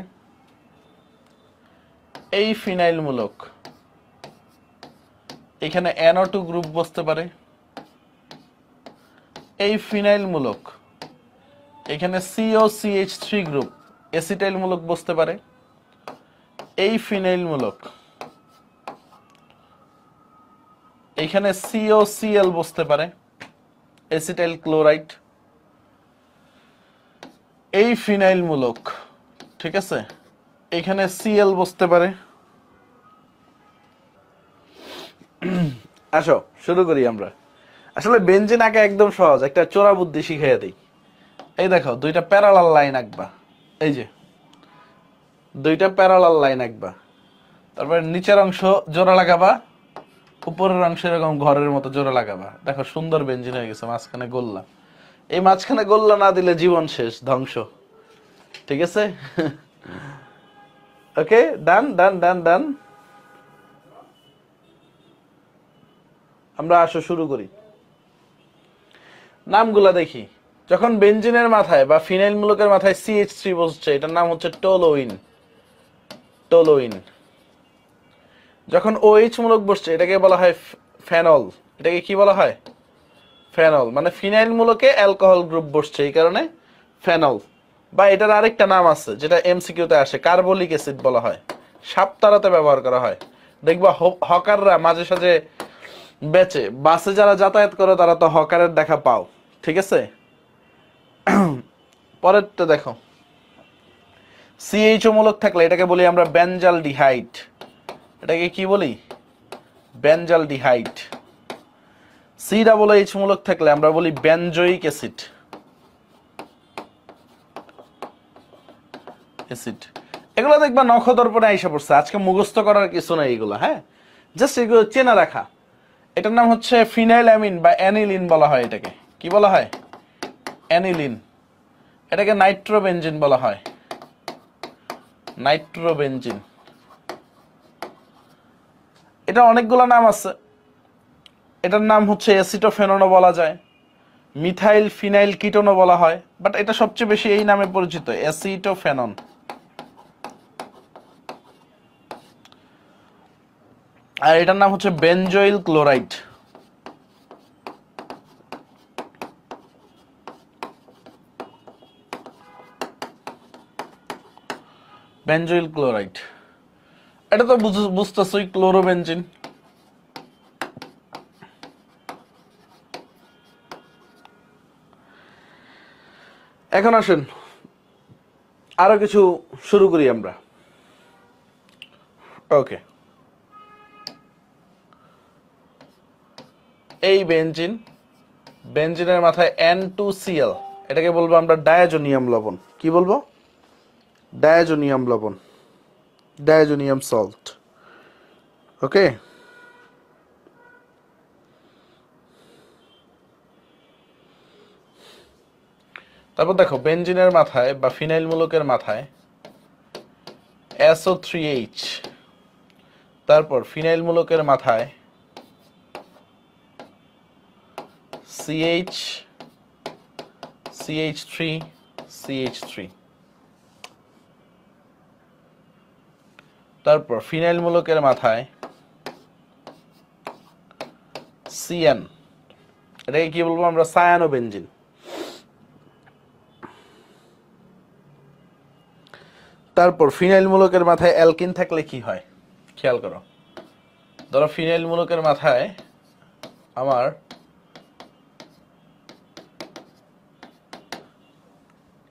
এই ফিনাইল মূলক এখানে NO2 গ্রুপ বসতে পারে। এই ফিনাইল মূলক এখানে COCH3 গ্রুপ এসিটাইল মূলক বসতে পারে। এই ফিনাইল মূলক এখানে COCl বসতে পারে, এসিটাইল ক্লোরাইড। এই ফিনাইল মূলক, ঠিক আছে, এখানে Cl বসতে পারে। আসো শুরু করি আমরা। আসলে বেনজিন আঁকা একদম সহজ, একটা চোরা বুদ্ধি শিখিয়ে দিই। এই দেখো দুইটা প্যারালাল লাইন আঁকবা, এই যে দুইটা প্যারালাল লাইন আঁকবা, তারপরে নিচের অংশ জোড়া লাগাবা, উপরের অংশ এরকম ঘরের মতো জোড়া লাগাবা। দেখো সুন্দর বেনজিন হয়ে গেছে। মাঝখানে গোল্লা, এই মাঝখানে গোল্লা না দিলে জীবন শেষ, ধ্বংস। ঠিক আছে? ওকে, ডান ডান ডান ডান। আমরা আসো শুরু করি। নামগুলা দেখি। যখন বেনজিনের মাথায় বা ফিনাইল মূলকের মাথায় CH3 বসছে, এটার নাম হচ্ছে টোলোইন। টোলোইন। যখন OH মূলক বসছে, এটাকে বলা হয় ফেনল। এটাকে কি বলা হয়? ফেনল। মানে ফিনাইল মূলকে অ্যালকোহল গ্রুপ বসছে, এই কারণে ফেনল। বা এটার আরেকটা নাম আছে যেটা MCQতে আসে, কার্বলিক অ্যাসিড বলা হয়। সাপ তাড়াতে ব্যবহার করা হয়। দেখবা হকাররা মাঝে সাঝে বেচে, বাসে যারা যাতায়াত করে তারা তো হকারের দেখা পাও। ঠিক আছে? পরেরটা দেখো, CHO মূলক থাকলে এটাকে বলি আমরা বেনজালডিহাইড। এটাকে কি বলি? বেনজালডিহাইড। COOH মূলক থাকলে আমরা বলি বেনজোইক অ্যাসিড। এগুলো দেখবা নখদর্পণে আইসা পড়ছে, আজকে মুখস্থ করার কিছু নাই এগুলো, হ্যাঁ, জাস্ট এগুলো চেনা রাখা। এটার নাম হচ্ছে ফিনাইল অ্যামিন বা অ্যানিলিন বলা হয় এটাকে। কি বলা হয়? অ্যানিলিন। এটাকে নাইট্রোবেনজিন বলা হয়, নাইট্রোবেনজিন। এটা অনেকগুলো নাম আছে। এটার নাম হচ্ছে অ্যাসিটোফেননও বলা যায়, মিথাইল ফিনাইল কিটোনও বলা হয়, বাট এটা সবচেয়ে বেশি এই নামে পরিচিত, অ্যাসিটোফেনন। আর এটার নাম হচ্ছে বেনজোইল ক্লোরাইড। বেনজোইল ক্লোরাইড, এটা তো বুঝতেছই, ক্লোরোবেনজিন। এখন আসেন আরো কিছু শুরু করি আমরা। ওকে, এই বেনজিন, বেনজিনের মাথায় N2Cl, এটাকে বলবো আমরা ডায়াজোনিয়াম লবণ। কি বলবো? ডায়াজোনিয়াম লবণ, ডায়াজোনিয়াম সল্ট। ওকে, তারপর দেখো বেনজিনের মাথায় বা ফিনাইল মূলকের মাথায় SO3H, তারপর ফিনাইল মূলকের মাথায় CH, CH3, CH3, তারপর ফিনাইল মূলকের মাথায় CN, এটাকে কি বলবো আমরা? সায়ানোবেনজিন। তারপর ফিনাইল মূলকের মাথায় অ্যালকিন থাকলে কি হয় খেয়াল করো। ধরো ফিনাইল মূলকের মাথায় আমার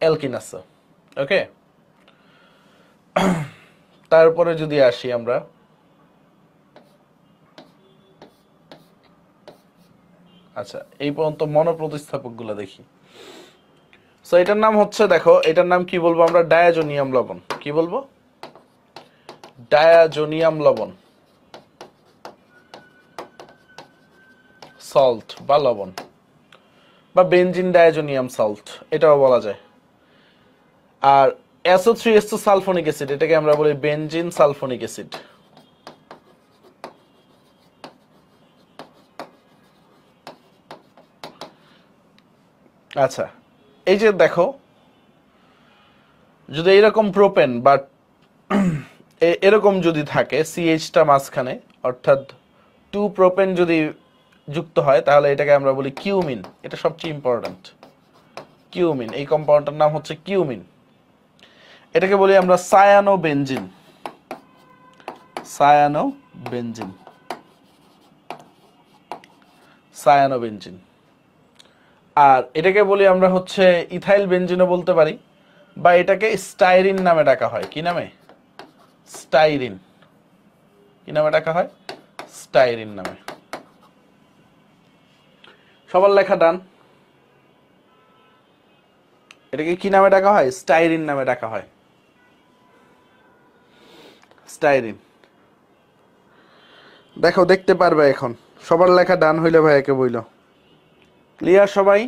অ্যালকিন আছে, ওকে। তারপরে যদি আসি আমরা আচ্ছা এই পর্যন্ত মনোপ্রতিস্থাপক গুলো দেখি। সো এটার নাম হচ্ছে, দেখো এটার নাম কি বলবো আমরা? ডায়াজোনিয়াম লবণ। কি বলবো? ডায়াজোনিয়াম লবণ, সল্ট বা লবণ, বা বেনজিন ডায়াজোনিয়াম সল্ট এটাও বলা যায়। আর SO3H তো সালফোনিক অ্যাসিড, এটাকে আমরা বলি বেনজিন সালফোনিক অ্যাসিড। আচ্ছা, এই যে দেখো, যদি এরকম প্রোপেন বা এরকম যদি থাকে CH টা মাঝখানে, অর্থাৎ 2 প্রোপেন যদি যুক্ত হয়, তাহলে এটাকে আমরা বলি কিউমিন। এটা সবচেয়ে ইম্পর্ট্যান্ট, কিউমিন। এই কম্পাউন্ডটার নাম হচ্ছে কিউমিন। এটাকে বলি আমরা সায়ানোবেনজিন, সায়ানোবেনজিন, সায়ানোবেনজিন। আর এটাকে বলি আমরা হচ্ছে ইথাইল বেনজিনও বলতে পারি, বা এটাকে স্টাইরিন নামে ডাকা হয়। কি নামে? স্টাইরিন। কি নামে ডাকা হয়? স্টাইরিন নামে। সবার লেখা ডান। এটাকে কি নামে ডাকা হয়? স্টাইরিন নামে ডাকা হয়, স্টাইরিন। দেখো দেখতে পারবে এখন, সবার লেখা ডান হইলে ভাইয়াকে বইল। ক্লিয়ার সবাই?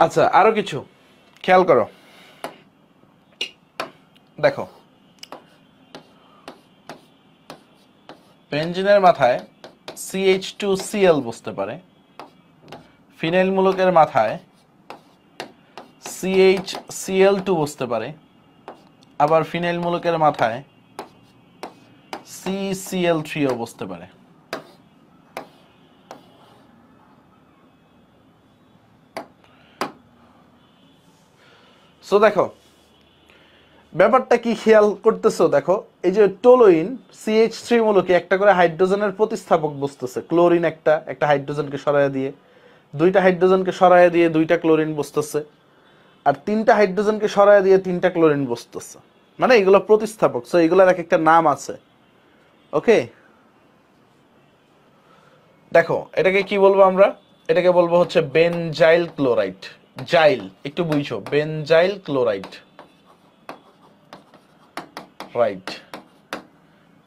আচ্ছা আরো কিছু খেয়াল করো, দেখো বেনজিনের মাথায় CH2Cl বসতে পারে, ফিনাইল মূলকের মাথায় CHCl2 বসতে পারে, আবার ফিনাইল মূলকের মাথায় CCl3ও বসতে পারে। সো দেখো ব্যাপারটা কি খেয়াল করতেছো? দেখো এই যে টোলোইন CH3 মূলকে একটা করে হাইড্রোজেনের প্রতিস্থাপক বসতেছে, ক্লোরিন একটা হাইড্রোজেনকে সরাইয়া দিয়ে, দুইটা হাইড্রোজেনকে সরাইয়া দিয়ে দুইটা ক্লোরিন বসতেছে, আর তিনটা হাইড্রোজেনকে সরাইয়া দিয়ে তিনটা ক্লোরিন বসতেছে। মানে এগুলো প্রতিস্থাপক, সো এগুলোর এক একটা নাম আছে, ওকে। দেখো এটাকে কি বলবো আমরা? এটাকে বলবো হচ্ছে বেনজাইল ক্লোরাইড। জাইল একটু বুঝছো, বেনজাইল ক্লোরাইড। রাইট,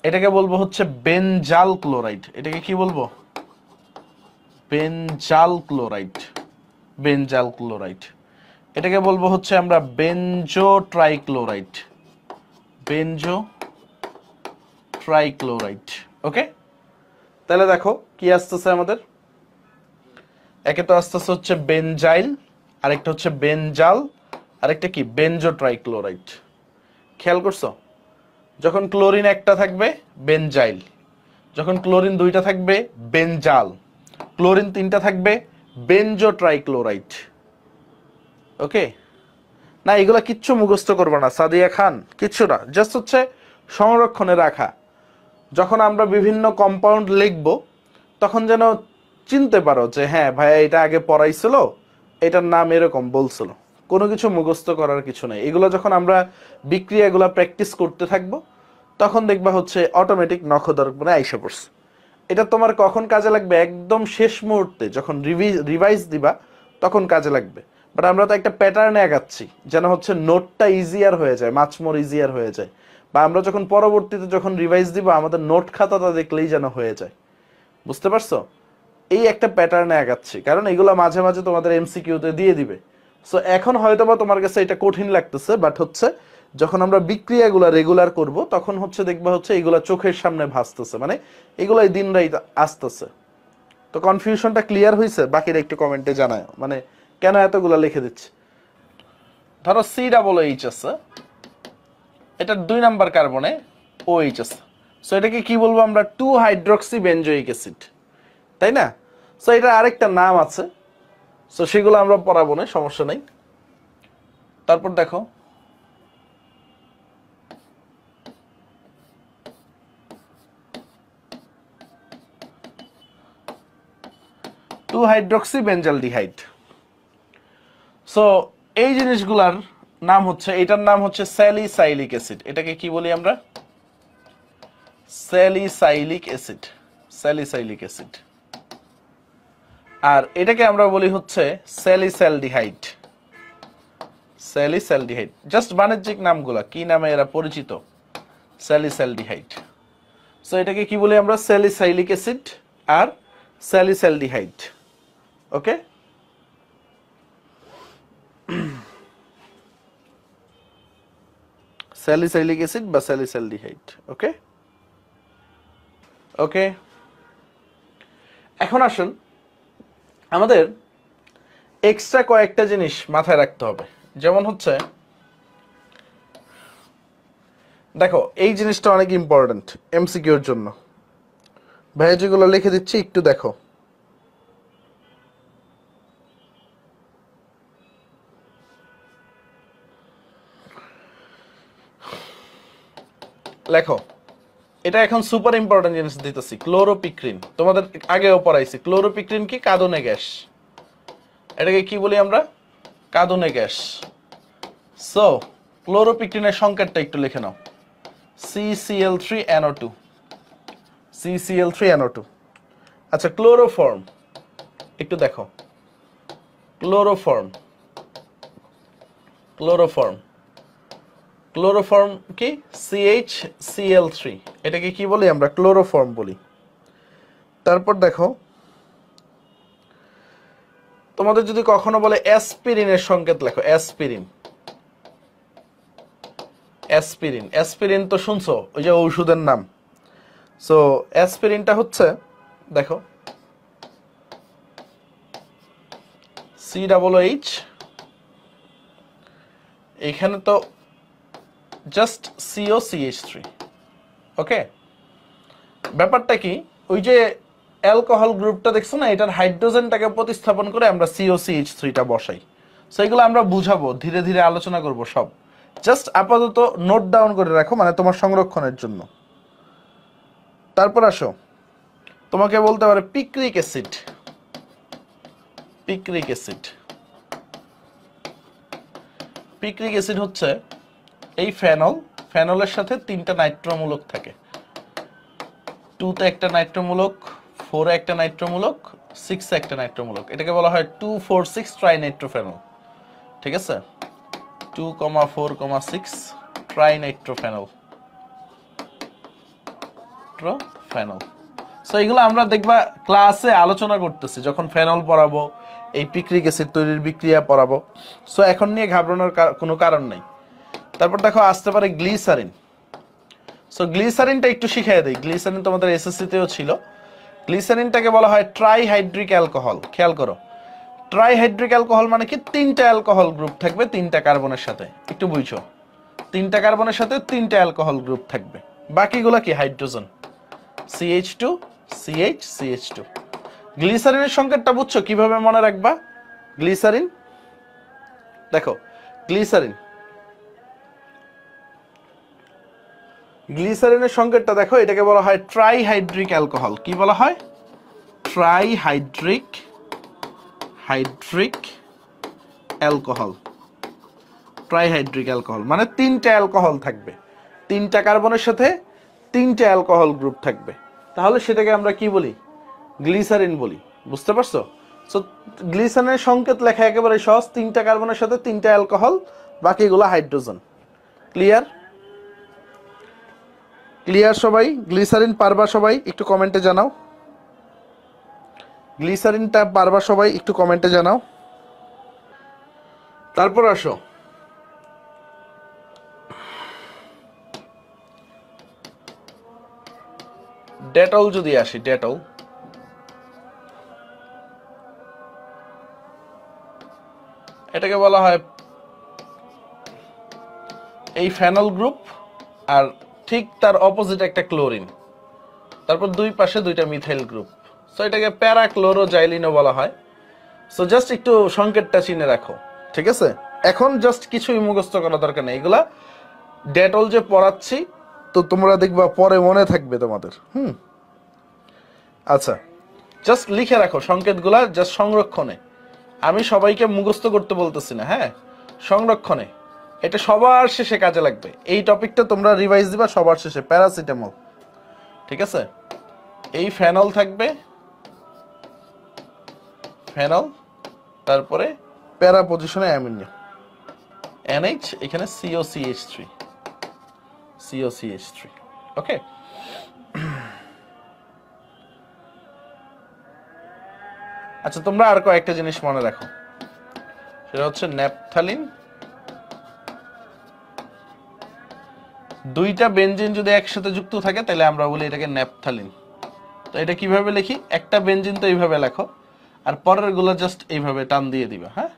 এটাকে বলবো হচ্ছে বেনজাল ক্লোরাইড। এটাকে কি বলবো? বেনজাল ক্লোরাইড, বেনজাল ক্লোরাইড। এটাকে বলবো হচ্ছে আমরা বেনজো ট্রাইক্লোরাইড, বেনজো ট্রাইক্লোরাইড। ওকে, তাহলে দেখো কি আসতেছে আমাদের। একে তো আসতেছে হচ্ছে বেনজাইল, আরেকটা হচ্ছে বেনজাল, আরেকটা কি বেনজো ট্রাইক্লোরাইড। খেয়াল করছো? যখন ক্লোরিন একটা থাকবে বেনজাইল, যখন ক্লোরিন দুইটা থাকবে বেনজাল, ক্লোরিন তিনটা থাকবে বেনজো ট্রাইক্লোরাইড। ওকে, না এগুলা কিচ্ছু মুখস্থ করবে না সাদিয়া খান, কিচ্ছু না, জাস্ট হচ্ছে সংরক্ষণে রাখা। যখন আমরা বিভিন্ন কম্পাউন্ড লিখবো তখন যেন চিনতে পারো যে হ্যাঁ ভাইয়া এটা আগে পড়াইছিল, এটার নাম এরকম বলছিল। কোনো কিছু মুখস্থ করার কিছু নেই। এগুলো যখন আমরা বিক্রিয়াগুলো প্র্যাকটিস করতে থাকবো তখন দেখবা হচ্ছে অটোমেটিক নখদর্পণে আইসা পড়ছে। এটা তোমার কখন কাজে লাগবে? একদম শেষ মুহূর্তে যখন রিভাইজ দিবা তখন কাজে লাগবে। বাট আমরা তো একটা প্যাটার্নে আগাচ্ছি যেন হচ্ছে নোটটা ইজিয়ার হয়ে যায়, মাচ মোর ইজিয়ার হয়ে যায়, বা আমরা যখন পরবর্তীতে যখন রিভাইজ দিব আমাদের নোট খাতাটা দেখলেই যেন হয়ে যায়। বুঝতে পারছো? এই একটা প্যাটার্নে আগাচ্ছি, কারণ এগুলো মাঝে মাঝে তোমাদের এমসিকিউতে দিয়ে দিবে। সো এখন হয়তোবা তোমার কাছে এটা কঠিন লাগতেছে, বাট হচ্ছে যখন আমরা বিক্রিয়াগুলো রেগুলার করব তখন হচ্ছে দেখবা হচ্ছে এগুলা চোখের সামনে ভাসতেছে, মানে এগুলাই দিন রাত আসতেছে। তো কনফিউশনটা ক্লিয়ার হয়েছে? বাকিরা একটু কমেন্টে জানায়, মানে কেন এতগুলা লিখে দিচ্ছে। ধরো COOH আছে, এটা 2 নাম্বার কার্বনে OH আছে, সো এটাকে কি বলবো আমরা? 2 হাইড্রক্সি বেনজোইক অ্যাসিড, তাই না? সো এটা আরেকটা নাম আছে, সো সেগুলো আমরা পড়াবো না, সমস্যা নাই। তারপর দেখো টু হাইড্রক্সি বেনজালডিহাইড। সো এই জিনিসগুলার নাম হচ্ছে, এটার নাম হচ্ছে স্যালিসাইলিক অ্যাসিড। এটাকে কি বলি আমরা? Salicylic acid, salicylic acid. আর এটাকে আমরা বলি হচ্ছে স্যালিস্যালডিহাইড, স্যালিস্যালডিহাইড। জাস্ট বাণিজ্যিক নামগুলা, কি নামে এরা পরিচিত? স্যালিস্যালডিহাইড। সো এটাকে কি বলি আমরা? স্যালিসাইলিক অ্যাসিড আর স্যালিস্যালডিহাইড। ওকে, স্যালিসাইলিক অ্যাসিড বা স্যালিস্যালডিহাইড। ওকে ওকে, এখন আসুন আমাদের এক্সট্রা কয়েকটা জিনিস মাথায় রাখতে হবে। যেমন হচ্ছে দেখো এই জিনিসটা অনেক ইম্পর্টেন্ট এমসিকিউর জন্য। ভাইয়া যেগুলো লিখে দিচ্ছি একটু দেখো। লেখো, এটা এখন সুপার ইম্পর্টেন্ট জিনিস দিতেছি, ক্লোরোপিক্রিন। তোমাদের আগেও পড়াইছি ক্লোরোপিক্রিন কি? কাঁদনে গ্যাস। এটাকে কি বলি আমরা? কাঁদনে গ্যাস। সো ক্লোরোপিক্রিনের সংকেতটা একটু লিখে নাও, CCl3NO2, CCl3NO2। আচ্ছা, ক্লোরোফর্ম একটু দেখো, ক্লোরোফর্ম, ক্লোরোফর্ম, ক্লোরোফর্ম কি? CHCl3। এটাকে কি বলি আমরা? ক্লোরোফর্ম বলি। তারপর দেখো, তোমাদের যদি কখনো বলে অ্যাসপিরিনের সংকেত লেখো, অ্যাসপিরিন, অ্যাসপিরিন। অ্যাসপিরিন তো শুনছো, ওই যে ঔষধের নাম। সো অ্যাসপিরিনটা হচ্ছে দেখো COOH, এখানে তো জাস্ট COCH3। ওকে, ব্যাপারটা কি? ওই যে অ্যালকোহল গ্রুপটা দেখছো না, এটার হাইড্রোজেনটাকে প্রতিস্থাপন করে আমরা COCH3টা বসাই। সো এগুলো আমরা বুঝাবো, ধীরে ধীরে আলোচনা করব সব। জাস্ট আপাতত নোট ডাউন করে রাখো, মানে তোমার সংরক্ষণের জন্য। তারপর আসো, তোমাকে বলতে পারে picric acid, picric acid. Picric acid হচ্ছে এই ফেনল, ফেনলের সাথে 3টা নাইট্রোমূলক থাকে। 2-তে একটা নাইট্রোমূলক, 4-এ একটা নাইট্রোমূলক, 6-এ একটা নাইট্রোমূলক। এটাকে বলা হয় 2,4,6 ট্রাইনাইট্রোফেনল। ঠিক আছে, 2,4,6 ট্রাইনাইট্রোফেনল। নাইট্রোফেনল। সো এগুলো আমরা দেখবা ক্লাসে আলোচনা করতেছি যখন ফেনল পড়াবো, এই পিক্রিক অ্যাসিড তৈরির বিক্রিয়া পড়াবো। সো এখন নিয়ে ঘাবড়ানোর কোনো কারণ নেই। তারপর দেখো আসতে পারে গ্লিসারিন। সো গ্লিসারিনটা একটু শিখিয়ে দেই, গ্লিসারিন তোমাদের এসএসসি তেও ছিল। গ্লিসারিনটাকে বলা হয় ট্রাইহাইড্রিক অ্যালকোহল। খেয়াল করো, ট্রাইহাইড্রিক অ্যালকোহল মানে কি, তিনটা অ্যালকোহল গ্রুপ থাকবে তিনটা কার্বনের সাথে। একটু বুঝছো, তিনটা কার্বনের সাথে তিনটা অ্যালকোহল গ্রুপ থাকবে, বাকিগুলো কি হাইড্রোজেন, CH2 CH CH2। গ্লিসারিনের সংকেতটা বুঝছো কিভাবে মনে রাখবা? গ্লিসারিন দেখো, গ্লিসারিনের সংকেতটা দেখো, এটাকে বলা হয় ট্রাইহাইড্রিক অ্যালকোহল। কি বলা হয়? Trihydric alcohol. ট্রাইহাইড্রিক অ্যালকোহল মানে তিনটা অ্যালকোহল থাকবে, তিনটা কার্বনের সাথে তিনটা অ্যালকোহল গ্রুপ থাকবে, তাহলে সেটাকে আমরা কি বলি? গ্লিসারিন বলি। বুঝতে পারছো? সো গ্লিসারিনের সংকেত লেখা একেবারে সহজ, তিনটা কার্বনের সাথে তিনটা অ্যালকোহল, বাকিগুলো হাইড্রোজেন। ক্লিয়ার সবাই? গ্লিসারিন পারবা সবাই? একটু কমেন্টে জানাও। গ্লিসারিনটা পারবা সবাই? একটু কমেন্টে জানাও। তারপর আসো ডেটল। যদি আসি ডেটল, এটাকে বলা হয় এই ফেনল গ্রুপ আর ঠিক তার অপোজিট একটা ক্লোরিন, তারপর দুই পাশে দুইটা মিথাইল গ্রুপ। সো এটাকে প্যারাক্লোরোজাইলিনও বলা হয়। সো জাস্ট একটু সংকেতটা চিনে রাখো, ঠিক আছে? এখন জাস্ট কিছুই মুখস্থ করা দরকার নেই, এগুলা ডেটল যে পড়াচ্ছি তো তোমরা দেখবা পরে মনে থাকবে তোমাদের। আচ্ছা, জাস্ট লিখে রাখো সংকেতগুলা, জাস্ট সংরক্ষণে। আমি সবাইকে মুখস্থ করতে বলতেছি না, হ্যাঁ, সংরক্ষণে। এটা সবার শেষে কাজে লাগবে, এই টপিকটা তোমরা রিভাইজ দিবা সবার শেষে। প্যারাসিটামল, ঠিক আছে? এই ফেনল থাকবে, ফেনল, তারপরে প্যারা পজিশনে অ্যামিনো, NH, এখানে COCH3। ওকে, আচ্ছা তোমরা আর কয়েকটা জিনিস মনে রাখো, সেটা হচ্ছে ন্যাপথালিন। দুইটা বেনজিন যদি একসাথে যুক্ত থাকে তাহলে আমরা বলি এটাকে ন্যাপথালিন। তো এটা কিভাবে লিখি? একটা বেনজিন তো এইভাবে লেখো, আর পরের গুলো জাস্ট এইভাবে টান দিয়ে দিবা, হ্যাঁ?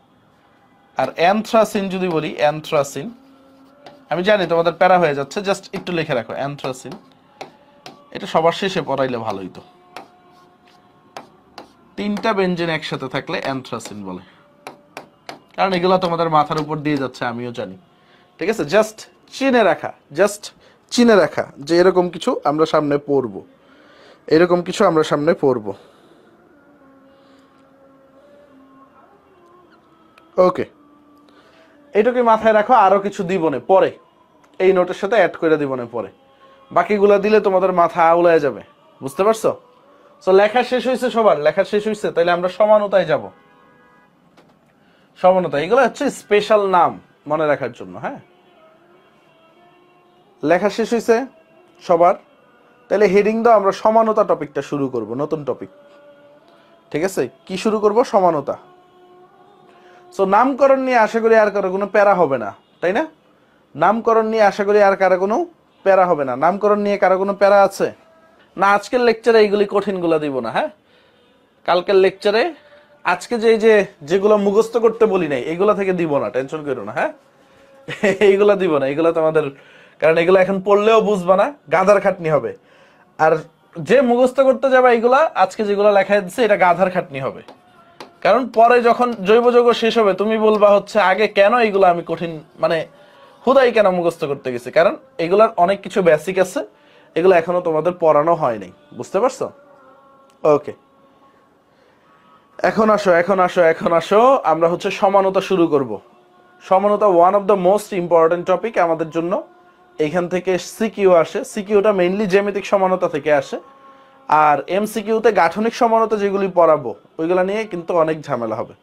আর অ্যানথ্রাসিন যদি বলি, অ্যানথ্রাসিন, আমি জানি তোমাদের প্যারা হয়ে যাচ্ছে, জাস্ট একটু লিখে রাখো অ্যানথ্রাসিন। এটা সবার শেষে পড়াইলে ভালোই তো। তিনটা বেনজিন একসাথে থাকলে অ্যানথ্রাসিন বলে, কারণ এগুলো তোমাদের মাথার উপর দিয়ে যাচ্ছে, আমিও জানি, ঠিক আছে? জাস্ট চিনে রাখা যে এরকম কিছু আমরা সামনে পড়বো, এরকম কিছু আমরা সামনে পড়বো। ওকে, এইটুকুই মাথায় রাখো, আরো কিছু দিব না পরে, এই নোটের সাথে অ্যাড করে দিব না পরে, বাকিগুলা দিলে তোমাদের মাথা আউলায় যাবে। বুঝতে পারছো? সো লেখা শেষ হয়েছে সবার? লেখা শেষ হয়েছে, তাইলে আমরা সমানতায় যাব। সমানতা, এগুলো হচ্ছে স্পেশাল নাম মনে রাখার জন্য, হ্যাঁ? লেখা শেষ হয়েছে সবার? তাহলে হেডিং দাও, আমরা সমানতা টপিকটা শুরু করব, নতুন টপিক, ঠিক আছে? কি শুরু করব? সমানতা। সো নামকরণ নিয়ে আশা করি আর কারো কোনো প্যারা হবে না, তাই না? নামকরণ নিয়ে আশা করি আর কারো কোনো প্যারা হবে না। নামকরণ নিয়ে কারো কোনো প্যারা আছে না? আজকের লেকচারে এইগুলি কঠিনগুলা দিব না, হ্যাঁ? কালকের লেকচারে আজকে যেগুলো মুখস্থ করতে বলি নাই এগুলা থেকে দিব না, টেনশন করো না, হ্যাঁ? এইগুলা দিব না, এগুলা তোমাদের, কারণ এগুলো এখন পড়লেও বুঝবা না, গাধার খাটনি হবে। আর যে মুখস্থ করতে যাবে এগুলা আজকে যেগুলো লেখা দিচ্ছে এটা গাধার খাটনি হবে, কারণ পরে যখন জৈব যৌগ শেষ হবে তুমি বলবা হচ্ছে আগে কেন এগুলো আমি কঠিন মানে হুদাই কেন মুখস্থ করতে গেছি, কারণ এগুলার অনেক কিছু বেসিক আছে, এগুলো এখনো তোমাদের পড়ানো হয়নি। বুঝতে পারছো? ওকে, এখন আসো আমরা হচ্ছে সমানতা শুরু করব। সমানতা one of the most important topic আমাদের জন্য। এইখান থেকে সিকিউ আসে, সিকিউটা মেইনলি জ্যামিতিক সমানতা থেকে আসে, আর এমসিকিউতে গাঠনিক সমানতা যেগুলি পড়াবো ওইগুলা নিয়ে কিন্তু অনেক ঝামেলা হবে।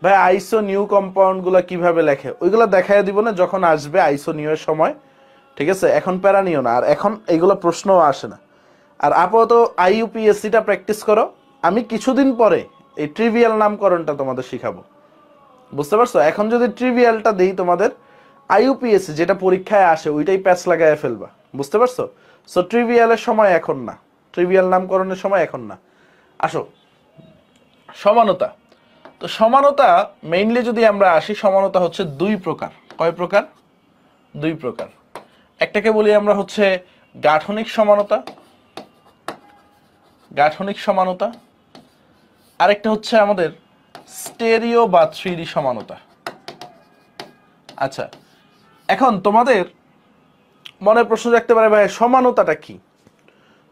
ভাই আইসো নিউ কম্পাউন্ড গুলা কিভাবে লেখে ওইগুলা দেখাই দিব না যখন আসবে আইসো নিউ এর সময়, ঠিক আছে? এখন প্যারা নিও না, আর এখন এইগুলো প্রশ্নও আসে না। আর আপাতত আইইউপিএসসিটা প্র্যাকটিস করো, আমি কিছুদিন পরে এই ট্রিভিয়াল নামকরণটা তোমাদের শিখাবো, বুঝতে পারছো? এখন যদি ট্রিভিয়ালটা দিই তোমাদের আইইউপিএসসি যেটা পরীক্ষায় আসে ওইটাই প্যাচ লাগায় ফেলবা, বুঝতে পারছো? সো ট্রিভিয়ালের সময় এখন না, ট্রিভিয়াল নামকরণের সময় এখন না। আসো সমানতা। তো সমানতা মেইনলি যদি আমরা আসি, সমানতা হচ্ছে দুই প্রকার। কয় প্রকার? দুই প্রকার। একটাকে বলি আমরা হচ্ছে গাঠনিক সমানতা, গাঠনিক সমানতা। আরেকটা হচ্ছে আমাদের স্টেরিও বা 3D সমানতা। আচ্ছা, এখন তোমাদের মনে প্রশ্ন রাখতে পারে ভাই সমানতাটা কি?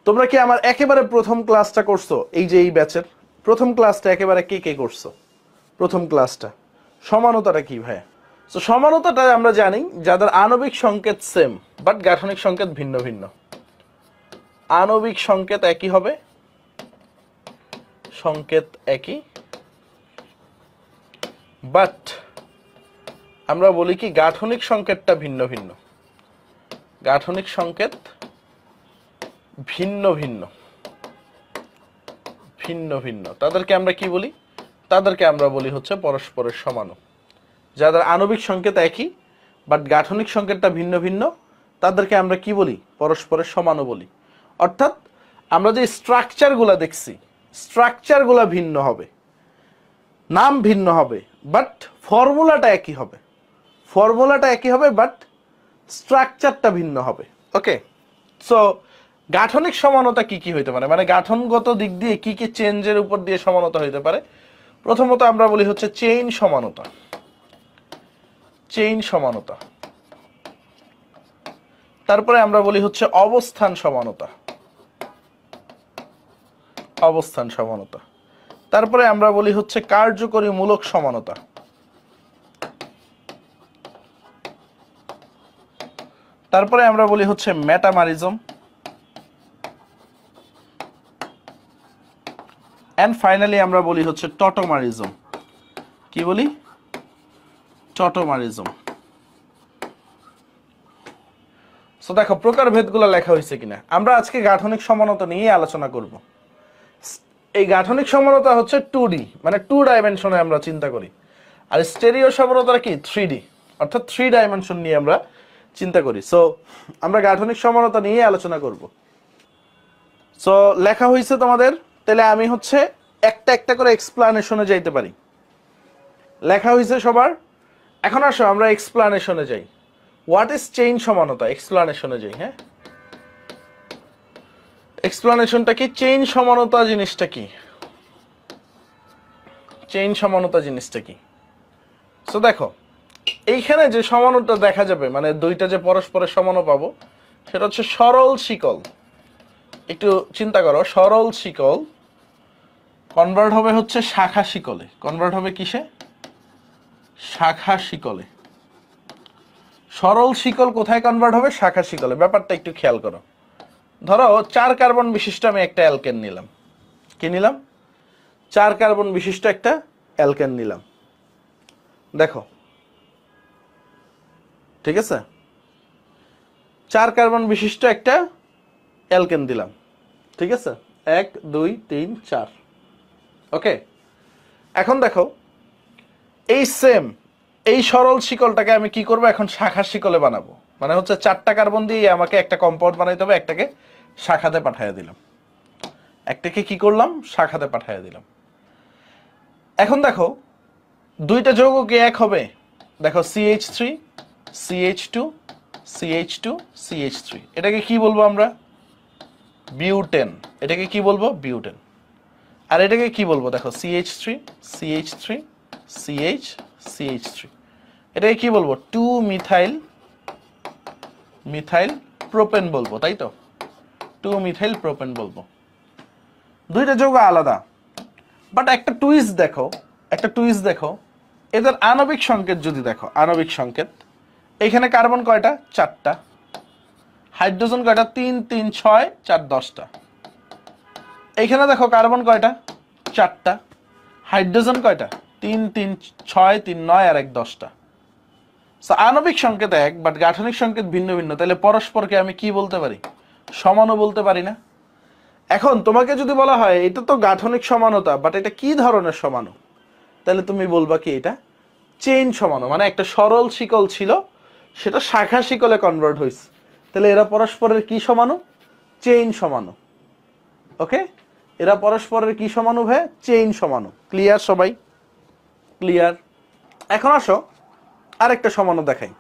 তোমরা কি আমার একেবারে প্রথম ক্লাসটা করছো? এই যে এই ব্যাচের প্রথম ক্লাসটা একেবারে কে কে করছো? প্রথম ক্লাসটা সমানতাটা কি ভাই? তো সমানতাটা আমরা জানি যাদের আণবিক সংকেত সেম বাট গাঠনিক সংকেত ভিন্ন ভিন্ন। আণবিক সংকেত একই হবে, সংকেত একই, বাট আমরা বলি কি গাঠনিক সংকেতটা ভিন্ন ভিন্ন। গাঠনিক সংকেত ভিন্ন ভিন্ন, ভিন্ন ভিন্ন। তাদেরকে আমরা কি বলি? তাদেরকে আমরা বলি হচ্ছে পরস্পরের সমাণু। যাদের আণবিক সংকেত একই বাট গাঠনিক সংকেতটা ভিন্ন ভিন্ন, তাদেরকে আমরা কি বলি? পরস্পরের সমাণু বলি। অর্থাৎ আমরা যে স্ট্রাকচারগুলো দেখছি, স্ট্রাকচারগুলো ভিন্ন হবে, নাম ভিন্ন হবে, বাট ফর্মুলাটা একই হবে। ফর্মুলাটা একই হবে বাট স্ট্রাকচারটা ভিন্ন হবে। ওকে, সো গাঠনিক সমানতা কি কি হইতে পারে, মানে গাঠনগত দিক দিয়ে কি কি চেঞ্জের উপর দিয়ে সমানতা হইতে পারে? প্রথমত আমরা বলি হচ্ছে চেইন সমানতা। চেইন সমানতা। তারপরে আমরা বলি হচ্ছে অবস্থান সমানতা। অবস্থান সমানতা। তারপরে আমরা বলি হচ্ছে কার্যকরী মূলক সমানতা। তারপরে আমরা বলি হচ্ছে মেটামারিজম। এন্ড ফাইনালি আমরা বলি হচ্ছে টটোমারিজম। কি বলি? টটোমারিজম। সো দেখো প্রকারভেদগুলো লেখা হয়েছে কিনা। আমরা আজকে গাঠনিক সমানতা নিয়ে আলোচনা করব। এই গাঠনিক সমানতা হচ্ছে 2D, মানে 2 ডাইমেনশনে আমরা চিন্তা করি। আর স্টেরিও সমানতা কি? 3D, অর্থাৎ 3 ডাইমেনশন নিয়ে আমরা চিন্তা করি। সো আমরা গাঠনিক সমানতা নিয়ে আলোচনা করব। সো লেখা হয়েছে তোমাদের, তাহলে আমি হচ্ছে একটা একটা করে এক্সপ্লানেশনে যাইতে পারি। লেখা হয়েছে সবার। এখন আসো আমরা এক্সপ্লানেশনে যাই। হোয়াট ইজ চেইন সমানতা? এক্সপ্লানেশনে যাই। হ্যাঁ, এক্সপ্লানেশনটা কি? চেইন সমানতা জিনিসটা কি? চেইন সমানতা জিনিসটা কি? সো দেখো এইখানে যে সমানতা দেখা যাবে, মানে দুইটা যে পরস্পরের সমানু পাবো, সেটা হচ্ছে সরল শিকল। একটু চিন্তা করো, সরল শিকল কনভার্ট হবে হচ্ছে শাখা শিকলে। কনভার্ট হবে কিসে? শাখা শিকলে। সরল শিকল কোথায় কনভার্ট হবে? শাখা শিকলে। ব্যাপারটা একটু খেয়াল করো। ধরো 4 কার্বন বিশিষ্ট আমি একটা অ্যালকেন নিলাম। কি নিলাম? 4 কার্বন বিশিষ্ট একটা অ্যালকেন নিলাম। দেখো, ঠিক আছে, 4 কার্বন বিশিষ্ট একটা অ্যালকেন দিলাম। ঠিক আছে, 1 2 3 4। ওকে, এখন দেখো এই সেম এই সরল শিকলটাকে আমি কি করব? এখন শাখা শিকলে বানাবো। মানে হচ্ছে 4টা কার্বন দিয়ে আমাকে একটা কম্পাউন্ড বানাইতে হবে। একটাকে শাখাতে পাঠিয়ে দিলাম, একটাকে কি করলাম? শাখাতে পাঠিয়ে দিলাম। এখন দেখো দুইটা যৌগ কি এক হবে? দেখো CH3 CH2 CH2 CH3, এটাকে কি বলবো আমরা? বিউটেন। এটাকে কি বলবো? বিউটেন। আর এটাকে কি বলবো? দেখো CH3 CH3 CH CH3, এটাকে কি বলবো? 2 মিথাইল মিথাইল প্রোপেন বলবো, তাই তো? 2 মিথাইল প্রোপেন বলবো। দুইটা যৌগ আলাদা, বাট একটা টুইস্ট দেখো, একটা টুইস্ট দেখো, এদের আণবিক সংকেত যদি দেখো, আণবিক সংকেত, এখানে কার্বন কয়টা? 4টা। হাইড্রোজেন কয়টা? 3 3 6 4 10টা। এইখানে দেখো কার্বন কয়টা? 4টা। হাইড্রোজেন কয়টা? 3 3 6 3 9 আর 1 10টা। সো আণবিক সংকেত এক বাট গাঠনিক সংকেত ভিন্ন ভিন্ন, তাহলে পরস্পরকে আমি কি বলতে পারি? সমাণু বলতে পারি না? এখন তোমাকে যদি বলা হয় এটা তো গাঠনিক সমানতা, বাট এটা কি ধরনের সমাণু, তাহলে তুমি বলবা কি এটা চেইন সমাণু, মানে একটা সরল শিকল ছিল সেটা শাখা শিকলে কনভার্ট হয়েছে, তাহলে এরা পরস্পরের কি সমাণু, চেইন সমাণু। ওকে, এরা পরস্পরের কি সমাণু ভাই, চেইন সমাণু। ক্লিয়ার সবাই, ক্লিয়ার? এখন আসো আরেকটা সমাণু দেখাই,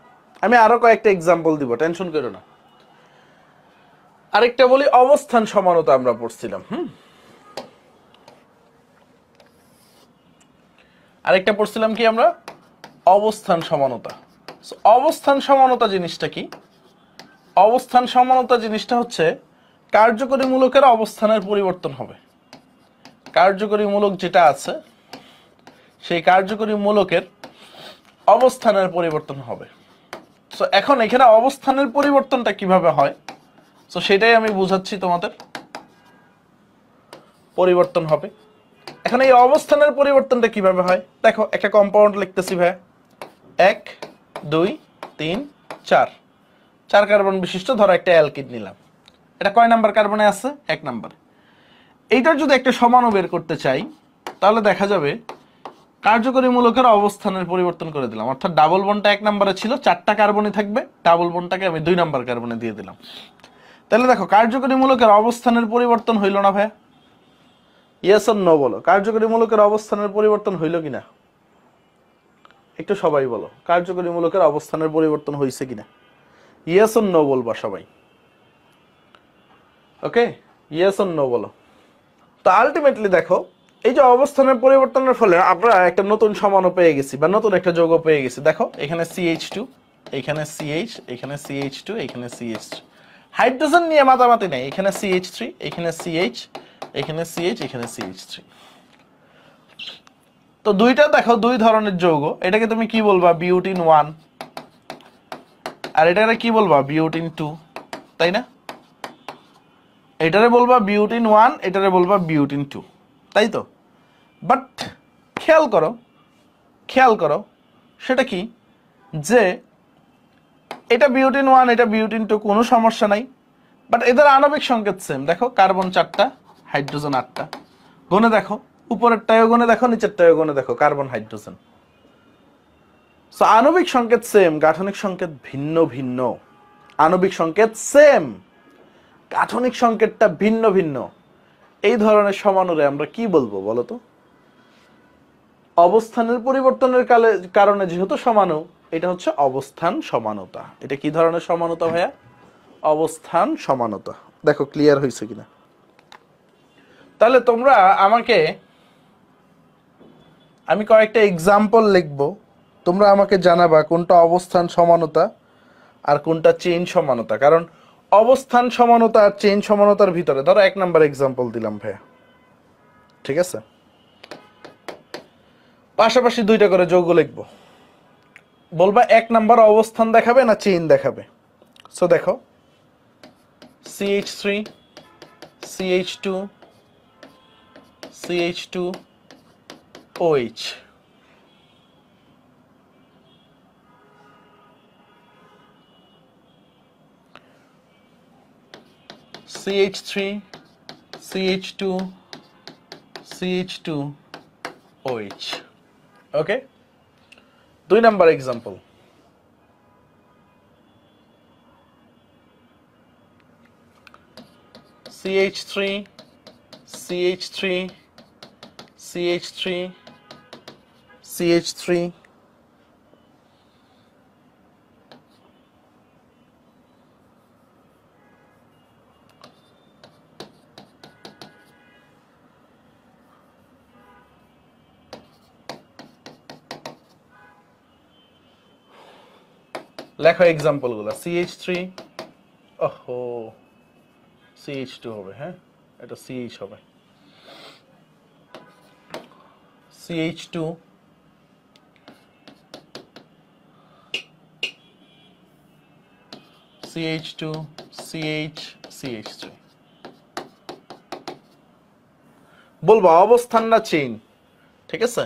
আমি আরো কয়েকটা এক্সাম্পল দিব, টেনশন করো না। আরেকটা বলি, অবস্থান সমানতা আমরা পড়ছিলাম। আরেকটা পড়ছিলাম কি আমরা, অবস্থান সমানতা। অবস্থান সমানতা জিনিসটা কি? অবস্থান সমানতা জিনিসটা হচ্ছে কার্যকরী মূলকের অবস্থানের পরিবর্তন হবে। কার্যকরী মূলক যেটা আছে সেই কার্যকরী মূলকের অবস্থানের পরিবর্তন হবে। সো এখন এখানে অবস্থানের পরিবর্তনটা কিভাবে হয়, সো সেটাই আমি বুঝাচ্ছি তোমাদের। পরিবর্তন হবে, এখন এই অবস্থানের পরিবর্তনটা কিভাবে হয় দেখো, একটা কম্পাউন্ড লিখতেছি ভাই, 1 2 3 4, 4 কার্বন বিশিষ্ট ধরো একটা অ্যালকিড নিলাম। এটা কয় নাম্বার কার্বনে আছে, 1 নাম্বার। এইটার যদি একটা সমাণু বের করতে চাই তাহলে দেখা যাবে কার্যকরী মূলকের অবস্থানের পরিবর্তন করে দিলাম, অর্থাৎ ডাবল বন্ডটা 1 নম্বরে ছিল, 4টা কার্বনই থাকবে, ডাবল বন্ডটাকে আমি 2 নাম্বার কার্বনে দিয়ে দিলাম। তাহলে দেখো কার্যকরী মূলকের অবস্থানের পরিবর্তন হইল না ভাই? ইয়েস অর নো বলো, কার্যকরী মূলকের অবস্থানের পরিবর্তন হইল কিনা একটু সবাই বলো, কার্যকরী মূলকের অবস্থানের পরিবর্তন হয়েছে কিনা? ইয়েস অর নো বলবা সবাই। ওকে, ইয়েস অর নো বলো। তো আলটিমেটলি দেখো, এই যে অবস্থানের পরিবর্তনের ফলে আমরা একটা নতুন সমাণু পেয়ে গেছি বা নতুন একটা যৌগ পেয়ে গেছি। দেখো এখানে CH2, এখানে CH, এখানে CH2, এখানে CH, হাইড্রোজেন নিয়ে মাতামাতি নাই, এখানে CH3, এখানে CH, এখানে CH, এখানে CH3। তো দুইটা দেখো দুই ধরনের যৌগ, এটাকে তুমি কি বলবা, বিউটিন 1, আর এটাকে কি বলবা, বিউটিন 2, তাই না? এটারে বলবা বিউটিন 1, এটারে বলবা বিউটিন 2, তাই তো? বাট খেয়াল করো, খেয়াল করো সেটা কি, যে এটা বিউটিন 1, এটা বিউটিন 2, কোনো সমস্যা নাই, বাট এদের আণবিক সংকেত সেম। দেখো কার্বন 4টা, হাইড্রোজেন 8টা, গনে দেখো, উপরেরটায়ও গনে দেখো, নিচেরটায়ও গনে দেখো, কার্বন হাইড্রোজেন। সো আণবিক সংকেত সেম, গাঠনিক সংকেত ভিন্ন ভিন্ন। আণবিক সংকেত সেম, গাঠনিক সংকেতটা ভিন্ন ভিন্ন। এই ধরনের সমাণুরে আমরা কি বলবো বলো তো? অবস্থানের পরিবর্তনের কারণে যেহেতু সমাণু, এটা হচ্ছে অবস্থান সমানতা। এটা কি ধরনের সমানতা ভাইয়া? অবস্থান সমানতা। দেখো ক্লিয়ার হয়েছে কিনা? তাহলে তোমরা আমাকে, আমি কয়েকটা এক্সাম্পল লিখবো, তোমরা আমাকে জানাবা কোনটা অবস্থান সমানতা আর কোনটা চেইন সমানতা। কারণ অবস্থান সমানতা আর চেইন সমানতার ভিতরে ধরো 1 নাম্বার এক্সাম্পল দিলাম ভাইয়া, ঠিক আছে? পাশাপাশি দুইটা করে যৌগ লিখবো, বলবা 1 নাম্বার অবস্থান দেখাবে না চেইন দেখাবে। সো দেখো CH3, CH2, CH2, OH। CH3, CH2, CH2, OH। ওকে, 2 number example, CH3, CH3, CH3, CH3, লেখো এক্সাম্পল গুলো। CH3, ওহো CH2 হবে, হ্যাঁ এটা CH হবে। CH2, CH2, CH, CH3। বলবো অবস্থান না চেইন, ঠিক আছে?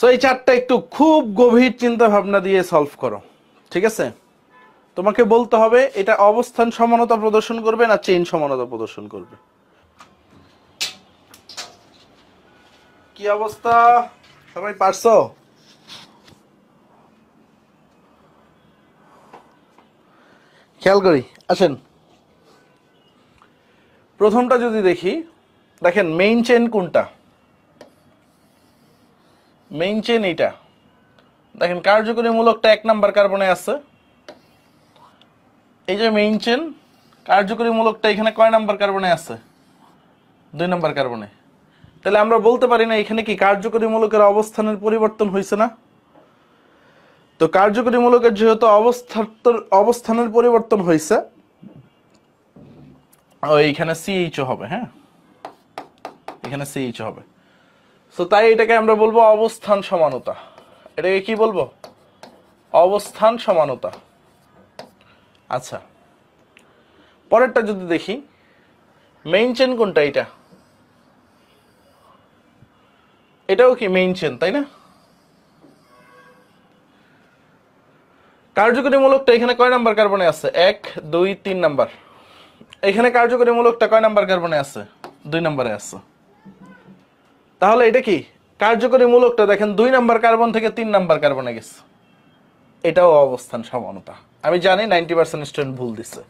সো এই চারটা একটু খুব গভীর চিন্তা ভাবনা দিয়ে সলভ করো, ঠিক আছে? তোমাকে বলতে হবে এটা অবস্থান সমানতা প্রদর্শন করবে না চেইন সমানতা প্রদর্শন করবে। কি অবস্থা, সবাই পারছো? খেয়াল করি, আসেন প্রথমটা যদি দেখি, দেখেন মেইন চেইন কোনটা? মেইন চেইন এইটা। দেখেন কার্যকরী মূলকটা 1 নাম্বার কার্বনে আছে, এই যে মেইন চেইন, কার্যকরী মূলকটা এখানে কয় নাম্বার কার্বনে আছে? 2 নাম্বার কার্বনে। তাহলে আমরা বলতে পারি না এখানে কি কার্যকরী মূলকের অবস্থানের পরিবর্তন হয়েছে না? তো কার্যকরী মূলকের যেহেতু অবস্থানের পরিবর্তন হয়েছে, এইখানে সিএইচও হবে, হ্যাঁ এখানে সিএইচও হবে। সো তাই এটাকে আমরা বলবো অবস্থান সমানতা। এটাকে কি বলবো? অবস্থান সমানতা। আচ্ছা, পরেরটা যদি দেখি, মেইন চেন কোনটা? এটাও কি মেইন চেন, তাই না? কার্যকরী মূলকটা এখানে কয় নাম্বার কার্বনে আছে? 1 2 3 নাম্বার। এখানে কার্যকরী মূলকটা কয় নাম্বার কার্বনে আছে? 2 নম্বরে আছে। তাহলে এটা কি কার্যকরী মূলকটা দেখেন 2 নাম্বার কার্বন থেকে 3 নাম্বার কার্বনে গেছে, এটাও অবস্থান সমানতা। আমি জানি 90% স্টুডেন্ট ভুল দিচ্ছে,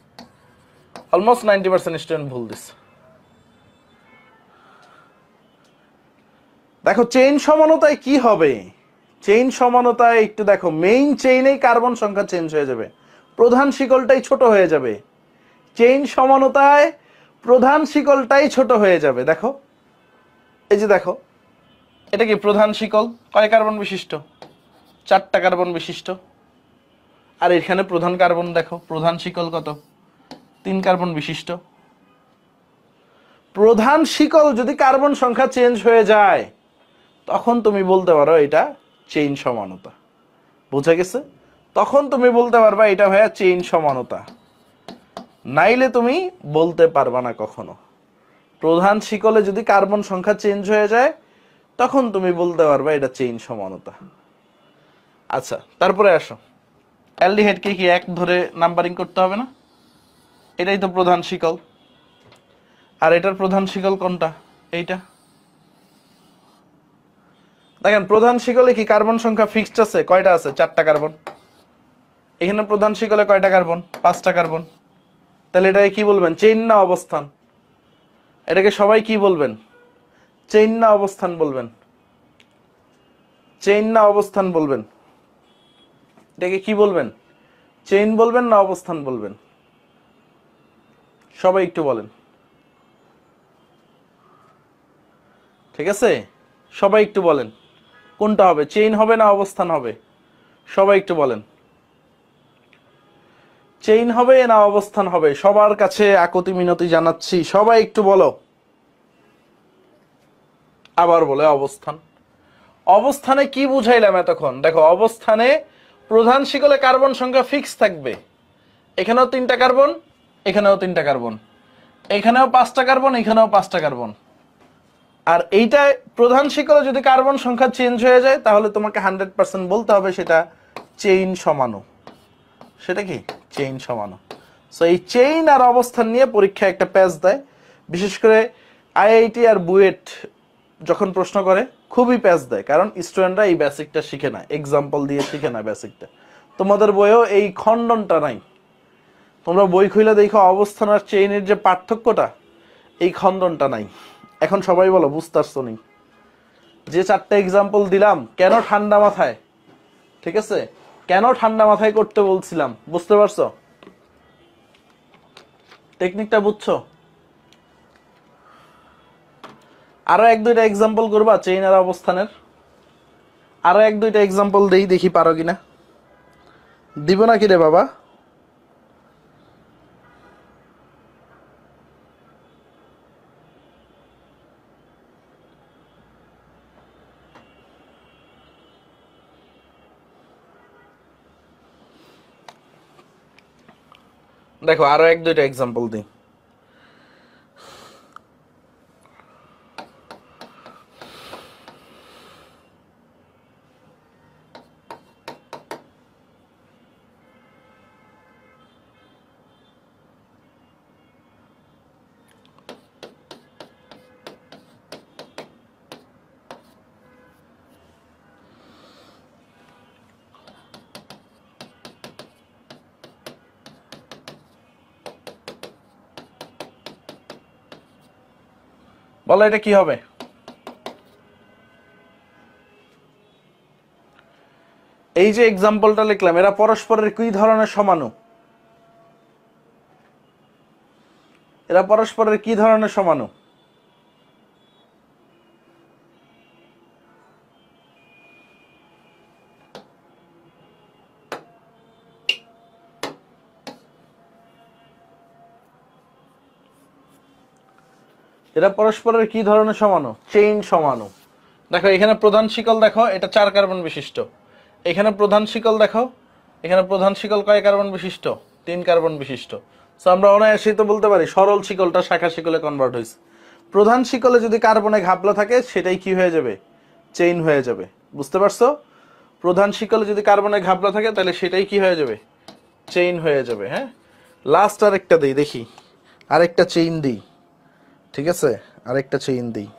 অলমোস্ট 90% স্টুডেন্ট ভুল দিচ্ছে। দেখো চেইন সমানতায় কি হবে? চেইন সমানতায় একটু দেখো, মেইন চেইনেই কার্বন সংখ্যা চেঞ্জ হয়ে যাবে, প্রধান শিকলটাই ছোট হয়ে যাবে। চেইন সমানতায় প্রধান শিকলটাই ছোট হয়ে যাবে। দেখো এই যে দেখো, এটা কি প্রধান শিকল, কয় কার্বন বিশিষ্ট? 4টা কার্বন বিশিষ্ট। আর এখানে প্রধান কার্বন দেখো, প্রধান শিকল কত? 3 কার্বন বিশিষ্ট। প্রধান শিকল যদি কার্বন সংখ্যা চেঞ্জ হয়ে যায়, তখন তুমি বলতে পারো এটা চেইন সমানতা। বুঝা গেছে? তখন তুমি বলতে পারবা এটা ভাইয়া চেইন সমানতা, নাইলে তুমি বলতে পারবা না কখনো। প্রধান শিকলে যদি কার্বন সংখ্যা চেঞ্জ হয়ে যায়, তখন তুমি বলতে পারবা এটা চেইন সমানতা। আচ্ছা, তারপরে আসো, অ্যালডিহাইডকে কি 1 ধরে নাম্বারিং করতে হবে না? এটাই তো প্রধান শিকল। আর এটার প্রধান শিকল কোনটা? এইটা। দেখেন প্রধান শিকলে কি কার্বন সংখ্যা ফিক্সড আছে? কয়টা আছে? 4টা কার্বন। এখানে প্রধান শিকলে কয়টা কার্বন? 5টা কার্বন। তাহলে এটাকে কি বলবেন? চেইন না অবস্থান? এটাকে সবাই কি বলবেন? চেইন না অবস্থান বলবেন? চেইন না অবস্থান বলবেন? এটাকে কি বলবেন? চেইন বলবেন না অবস্থান বলবেন? সবাই একটু বলেন, ঠিক আছে? সবাই একটু বলেন কোনটা হবে, চেইন হবে না অবস্থান হবে? সবাই একটু বলেন চেইন হবে না অবস্থান হবে? সবার কাছে আকুতি মিনতি জানাচ্ছি, সবাই একটু বলো। আবার বলে অবস্থান। অবস্থানে কি বুঝাইলাম এতক্ষণ? দেখো অবস্থানে প্রধান শিকলে কার্বন সংখ্যা ফিক্স থাকবে, এখানেও 3টা কার্বন, এখানেও 3টা কার্বন, এখানেও 5টা কার্বন, এখানেও 5টা কার্বন। আর এইটা প্রধান শিকলে যদি কার্বন সংখ্যা চেঞ্জ হয়ে যায়, তাহলে তোমাকে 100% বলতে হবে সেটা চেইন সমানু। সেটা কি? চেইন সমানু। সো এই চেইন আর অবস্থান নিয়ে পরীক্ষা একটা প্যাচ দেয়, বিশেষ করে আইআইটি আর বুয়েট যখন প্রশ্ন করে খুবই প্যাচ দেয়, কারণ স্টুডেন্টরা এই বেসিকটা শিখে না, এক্সাম্পল দিয়ে শিখে না বেসিকটা। তোমাদের বইয়েও এই খণ্ডনটা নাই, তোমরা বই খুলে দেখো অবস্থান আর চেইনের যে পার্থক্যটা, এই খণ্ডনটা নাই। এখন সবাই বলো বুঝতে পারছো নি? যে 4টা এক্সাম্পল দিলাম কেন ঠান্ডা মাথায়, ঠিক আছে, কেন ঠান্ডা মাথায় করতে বলছিলাম, বুঝতে পারছো? টেকনিকটা বুঝছো? আরো 1-2টা এক্সাম্পল করবা চেইন আর অবস্থানের? আরো 1-2টা এক্সাম্পল দেই, দেখি পারো কিনা। দিব নাকি রে বাবা? দেখো আরো 1-2টা এক্সাম্পল দিই। বলো এটা কি হবে? এই যে এক্সাম্পলটা লিখলাম, এরা পরস্পরের কি ধরনের সমাণু? এরা পরস্পরের কি ধরনের সমাণু? এরা পরস্পরের কি ধরনের সমাণু? চেইন সমাণু। দেখো এখানে প্রধান শিকল দেখো, এটা 4 কার্বন বিশিষ্ট। এখানে প্রধান শিকল দেখো, এখানে প্রধান শিকল কয় কার্বন বিশিষ্ট? 3 কার্বন বিশিষ্ট। সো আমরা অনায়াসেই তো বলতে পারি সরল শিকলটা শাখা শিকলে কনভার্ট হয়েছে। প্রধান শিকলে যদি কার্বনে ঘাপলা থাকে সেটাই কি হয়ে যাবে? চেইন হয়ে যাবে। বুঝতে পারছো? প্রধান শিকলে যদি কার্বনে ঘাপলা থাকে তাহলে সেটাই কি হয়ে যাবে? চেইন হয়ে যাবে। হ্যাঁ, লাস্ট আরেকটা দিই, দেখি আরেকটা চেইন দিই। ঠিক আছে, আরেকটা চেইন দিই।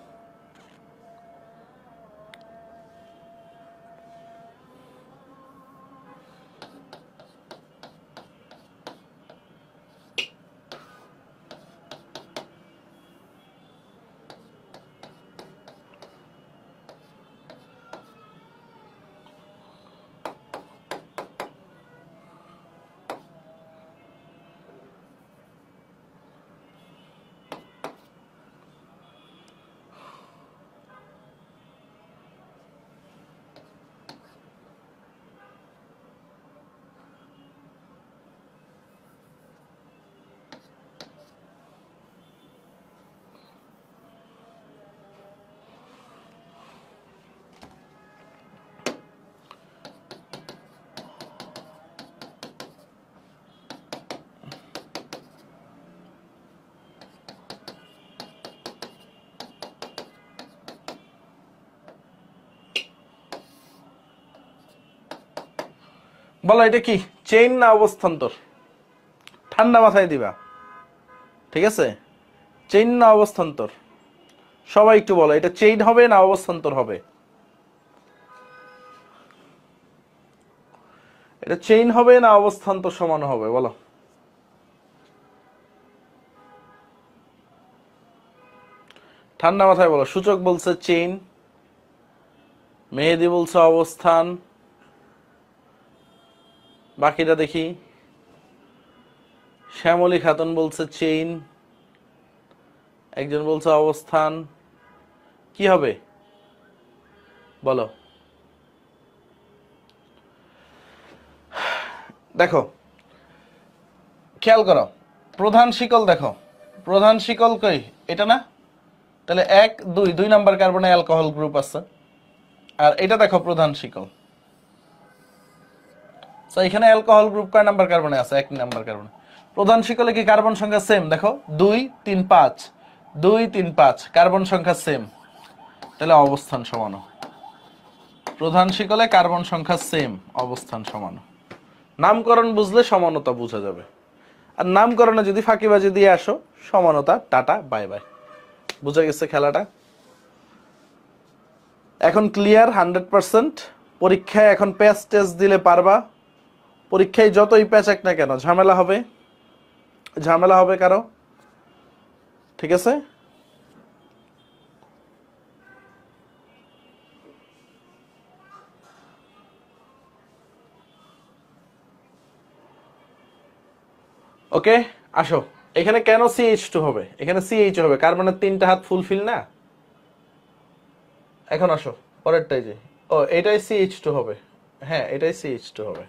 বলো এটা কি চেইন না অবস্থান্তর? ঠান্ডা মাথায় দিবা। ঠিক আছে, চেইন না অবস্থান্তর? সবাই একটু বলো, এটা চেইন হবে না অবস্থান্তর হবে? এটা চেইন হবে না অবস্থান্তর সমান হবে? বলো। ঠান্ডা মাথায় বলো। সূচক বলছে চেইন, মেহেদি বলছে অবস্থান, বাকিটা দেখি। শ্যামলী খাতুন বলছে চেইন, একজন বলছে অবস্থান। কি হবে বলো? দেখো খেয়াল করো, প্রধান শিকল দেখো, প্রধান শিকল কই? এটা না? তাহলে 1 2 2 নাম্বার কার্বনে অ্যালকোহল গ্রুপ আছে। আর এটা দেখো প্রধান শিকল, তো এখানে অ্যালকোহল গ্রুপ কয় নাম্বার কার্বনে আছে? 1 নাম্বার কার্বনে। প্রধান শিকলে কি কার্বন সংখ্যা সেম? দেখো 2 3 5, 2 3 5 কার্বন সংখ্যা সেম, তাহলে অবস্থান সমান। প্রধান শিকলে কার্বন সংখ্যা সেম, অবস্থান সমান। নামকরণ বুঝলে সমানতা বোঝা যাবে। আর নামকরণে যদি ফাঁকিবাজি দিয়ে আসো, সমানতা টাটা বাই বাই। বুঝা গেছে খেলাটা? এখন ক্লিয়ার 100%? পরীক্ষায় এখন প্যাচ টেস্ট দিলে পারবা। পরীক্ষায় যতই প্যাচাক না কেন ঝামেলা হবে, ঝামেলা হবে কারো। ঠিক আছে, ওকে আসো। এখানে কেন CH2 হবে? এখানে CH হবে, কার্বনের 3টা হাত ফুলফিল না। এখন আসো পরেরটাই যে, ও এটাই CH2 হবে। হ্যাঁ এটাই CH2 হবে।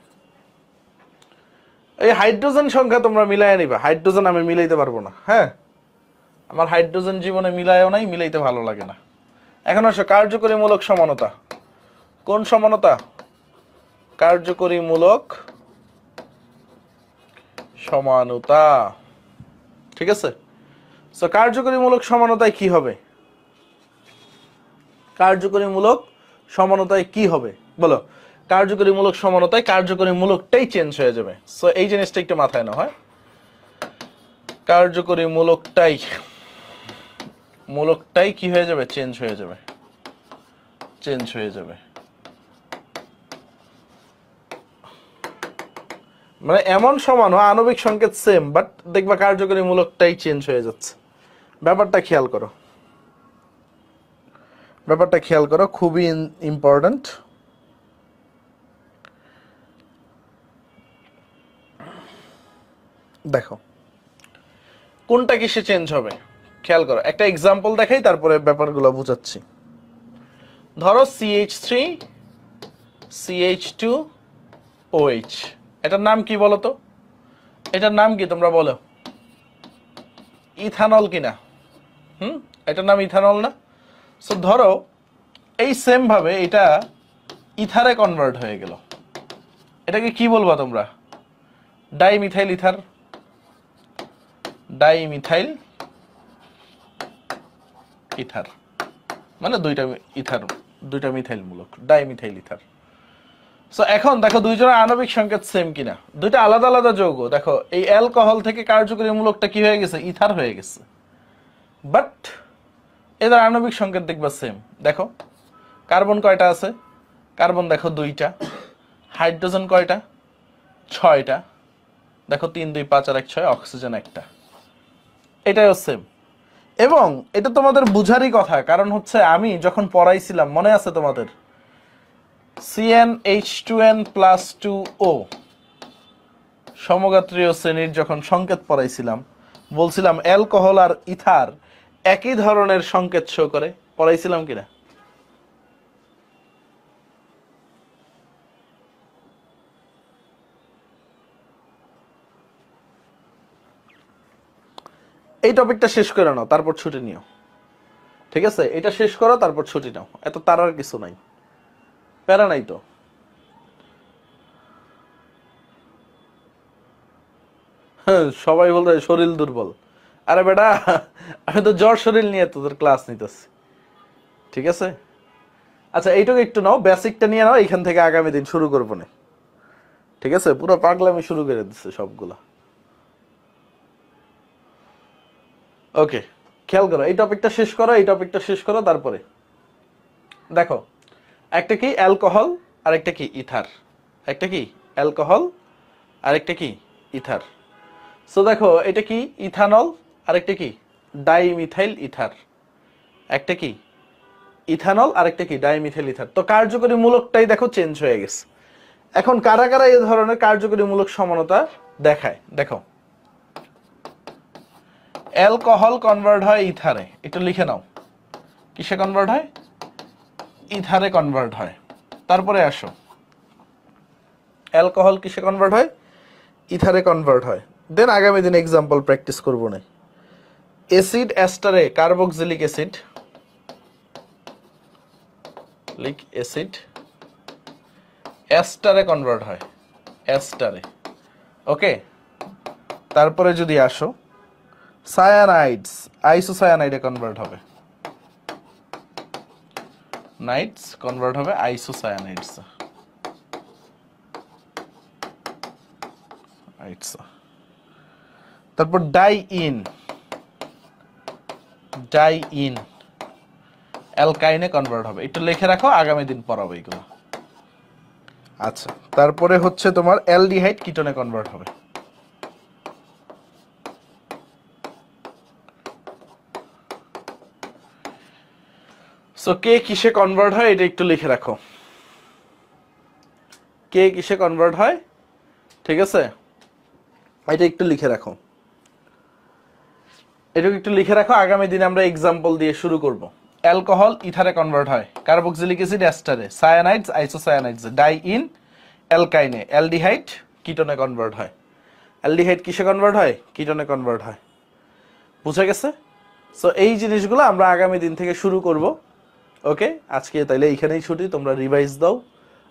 এই হাইড্রোজেন সংখ্যা তোমরা মিলাইয়া নিবা, হাইড্রোজেন আমি মিলাইতে পারবো না। হ্যাঁ, আমার হাইড্রোজেন জীবনে মিলায়ও নাই, মিলাইতে ভালো লাগে না। এখন আসো কার্যকরীমূলক সমানতা। কোন সমানতা? কার্যকরীমূলক সমানতা। ঠিক আছে, সো কার্যকরীমূলক সমানতায় কি হবে? কার্যকরীমূলক সমানতায় কি হবে বলো? কার্যকরীমূলক সমানতায় কার্যকরীমূলকটাই চেঞ্জ হয়ে যাবে। সো এই জিনিসটা একটু মাথায় নাও। হ্যাঁ, কার্যকরীমূলকটাই, মূলকটাই কি হয়ে যাবে? চেঞ্জ হয়ে যাবে, চেঞ্জ হয়ে যাবে। মানে এমন সমান হয় আণবিক সংকেত সেম, বাট দেখবা কার্যকরী মূলকটাই চেঞ্জ হয়ে যাচ্ছে। ব্যাপারটা খেয়াল করো। ব্যাপারটা খেয়াল করো, খুবই ইম্পর্ট্যান্ট। দেখো কোনটা কিসে চেঞ্জ হবে খেয়াল করো, একটা এক্সাম্পল দেখাই তারপরে ব্যাপারগুলো বুঝাচ্ছি। ধরো CH3 CH2OH, এটার নাম কি বলো তো? এটার নাম কি তোমরা বলো? ইথানল কিনা? এটার নাম ইথানল না? সো ধরো এই সেম ভাবে এটা ইথারে কনভার্ট হয়ে গেল, এটাকে কি বলবা তোমরা? ডাইমিথাইল ইথার, ডাইমিথাইল ইথার, মানে দুইটা মিথাইল মূলক, ডাইমিথাইল ইথার। সো এখন দেখো দুইজনের আণবিক সংকেত সেম কিনা, দুইটা আলাদা আলাদা যৌগ। দেখো এই অ্যালকোহল থেকে কার্যকরী মূলকটা কি হয়ে গেছে? ইথার হয়ে গেছে, বাট এদের আণবিক সংকেত দেখবা সেম। দেখো কার্বন কয়টা আছে? কার্বন দেখো 2টা, হাইড্রোজেন কয়টা? 6টা, দেখো 3 2 5 আর 1 6, অক্সিজেন একটা, এটাও সেম। এবং এটা তোমাদের বুঝারই কথা, কারণ হচ্ছে আমি যখন পড়াইছিলাম মনে আছে তোমাদের, CnH2n+2O সমগাত্রীয় শ্রেণীর যখন সংকেত পড়াইছিলাম, বলছিলাম অ্যালকোহল আর ইথার একই ধরনের সংকেত শো করে, পড়াইছিলাম কিনা? এই টপিকটা শেষ করে নাও, তারপর ছুটি নিও, ঠিক আছে? এটা শেষ করো তারপর ছুটি নাও, এত তারার কিছু নাই, প্যারা নাই তো। সবাই বলতে শরীর দুর্বল, আরে বেটা আমি তো জ্বর শরীর নিয়ে তোদের ক্লাস নিতেছি, ঠিক আছে? আচ্ছা এইটুকু একটু নাও, বেসিকটা নিয়ে নাও, এখান থেকে আগামী দিন শুরু করবো না, ঠিক আছে? পুরো পাগলামি শুরু করে দিচ্ছে সবগুলা। ওকে, খেয়াল করো, এই টপিকটা শেষ করো, এই টপিকটা শেষ করো, তারপরে দেখো একটা কি অ্যালকোহল আর একটা কি ইথার, একটা কি অ্যালকোহল আর একটা কি ইথার। সো দেখো এটা কি ইথানল আর একটা কি ডাইমিথাইল ইথার, একটা কি ইথানল আর একটা কি ডাইমিথাইল ইথার। তো কার্যকরী মূলকটাই দেখো চেঞ্জ হয়ে গেছে। এখন কারা কারা এই ধরনের কার্যকরী মূলক সমানতা দেখায়? দেখো অ্যালকোহল কনভার্ট হয় ইথারে, একটু লিখে নাও, কিসে কনভার্ট হয়? ইথারে কনভার্ট হয়। তারপরে আসো, অ্যালকোহল কিসে কনভার্ট হয়? ইথারে কনভার্ট হয়। দেন আগামী দিন এক্সাম্পল প্র্যাকটিস করবো না। অ্যাসিড অ্যাস্টারে কার্বক্সিলিক অ্যাসিড, লিক অ্যাসিড অ্যাস্টারে কনভার্ট হয়, অ্যাস্টারে, ওকে? তারপরে যদি আসো সায়ানাইডস আইসোসায়ানাইডে কনভার্ট হবে, নাইটস কনভার্ট হবে আইসোসায়ানাইডস, তারপর ডাইইন অ্যালকাইনে কনভার্ট হবে, একটু লিখে রাখো, আগামী দিন পড়াবো এগুলো। আচ্ছা, তারপরে হচ্ছে তোমার অ্যালডিহাইড কিটোনে কনভার্ট হবে। সো কে কিসে কনভার্ট হয় এটা একটু লিখে রাখো, কে কিসে কনভার্ট হয়, ঠিক আছে? এটা একটু লিখে রাখো, এটুকু একটু লিখে রাখো, আগামী দিনে আমরা এক্সাম্পল দিয়ে শুরু করব। অ্যালকোহল ইথারে কনভার্ট হয়, কার্বক্সিলিক অ্যাসিড অ্যাস্টারে, সায়ানাইডস আইসোসায়ানাইডস, ডাইইন অ্যালকাইনে, অ্যালডিহাইড কিটোনে কনভার্ট হয়। অ্যালডিহাইড কিসে কনভার্ট হয়? কিটোনে কনভার্ট হয়। বুঝা গেছে? সো এই জিনিসগুলো আমরা আগামী দিন থেকে শুরু করব, ওকে? আজকে তাইলে এইখানেই ছুটি, তোমরা রিভাইজ দাও।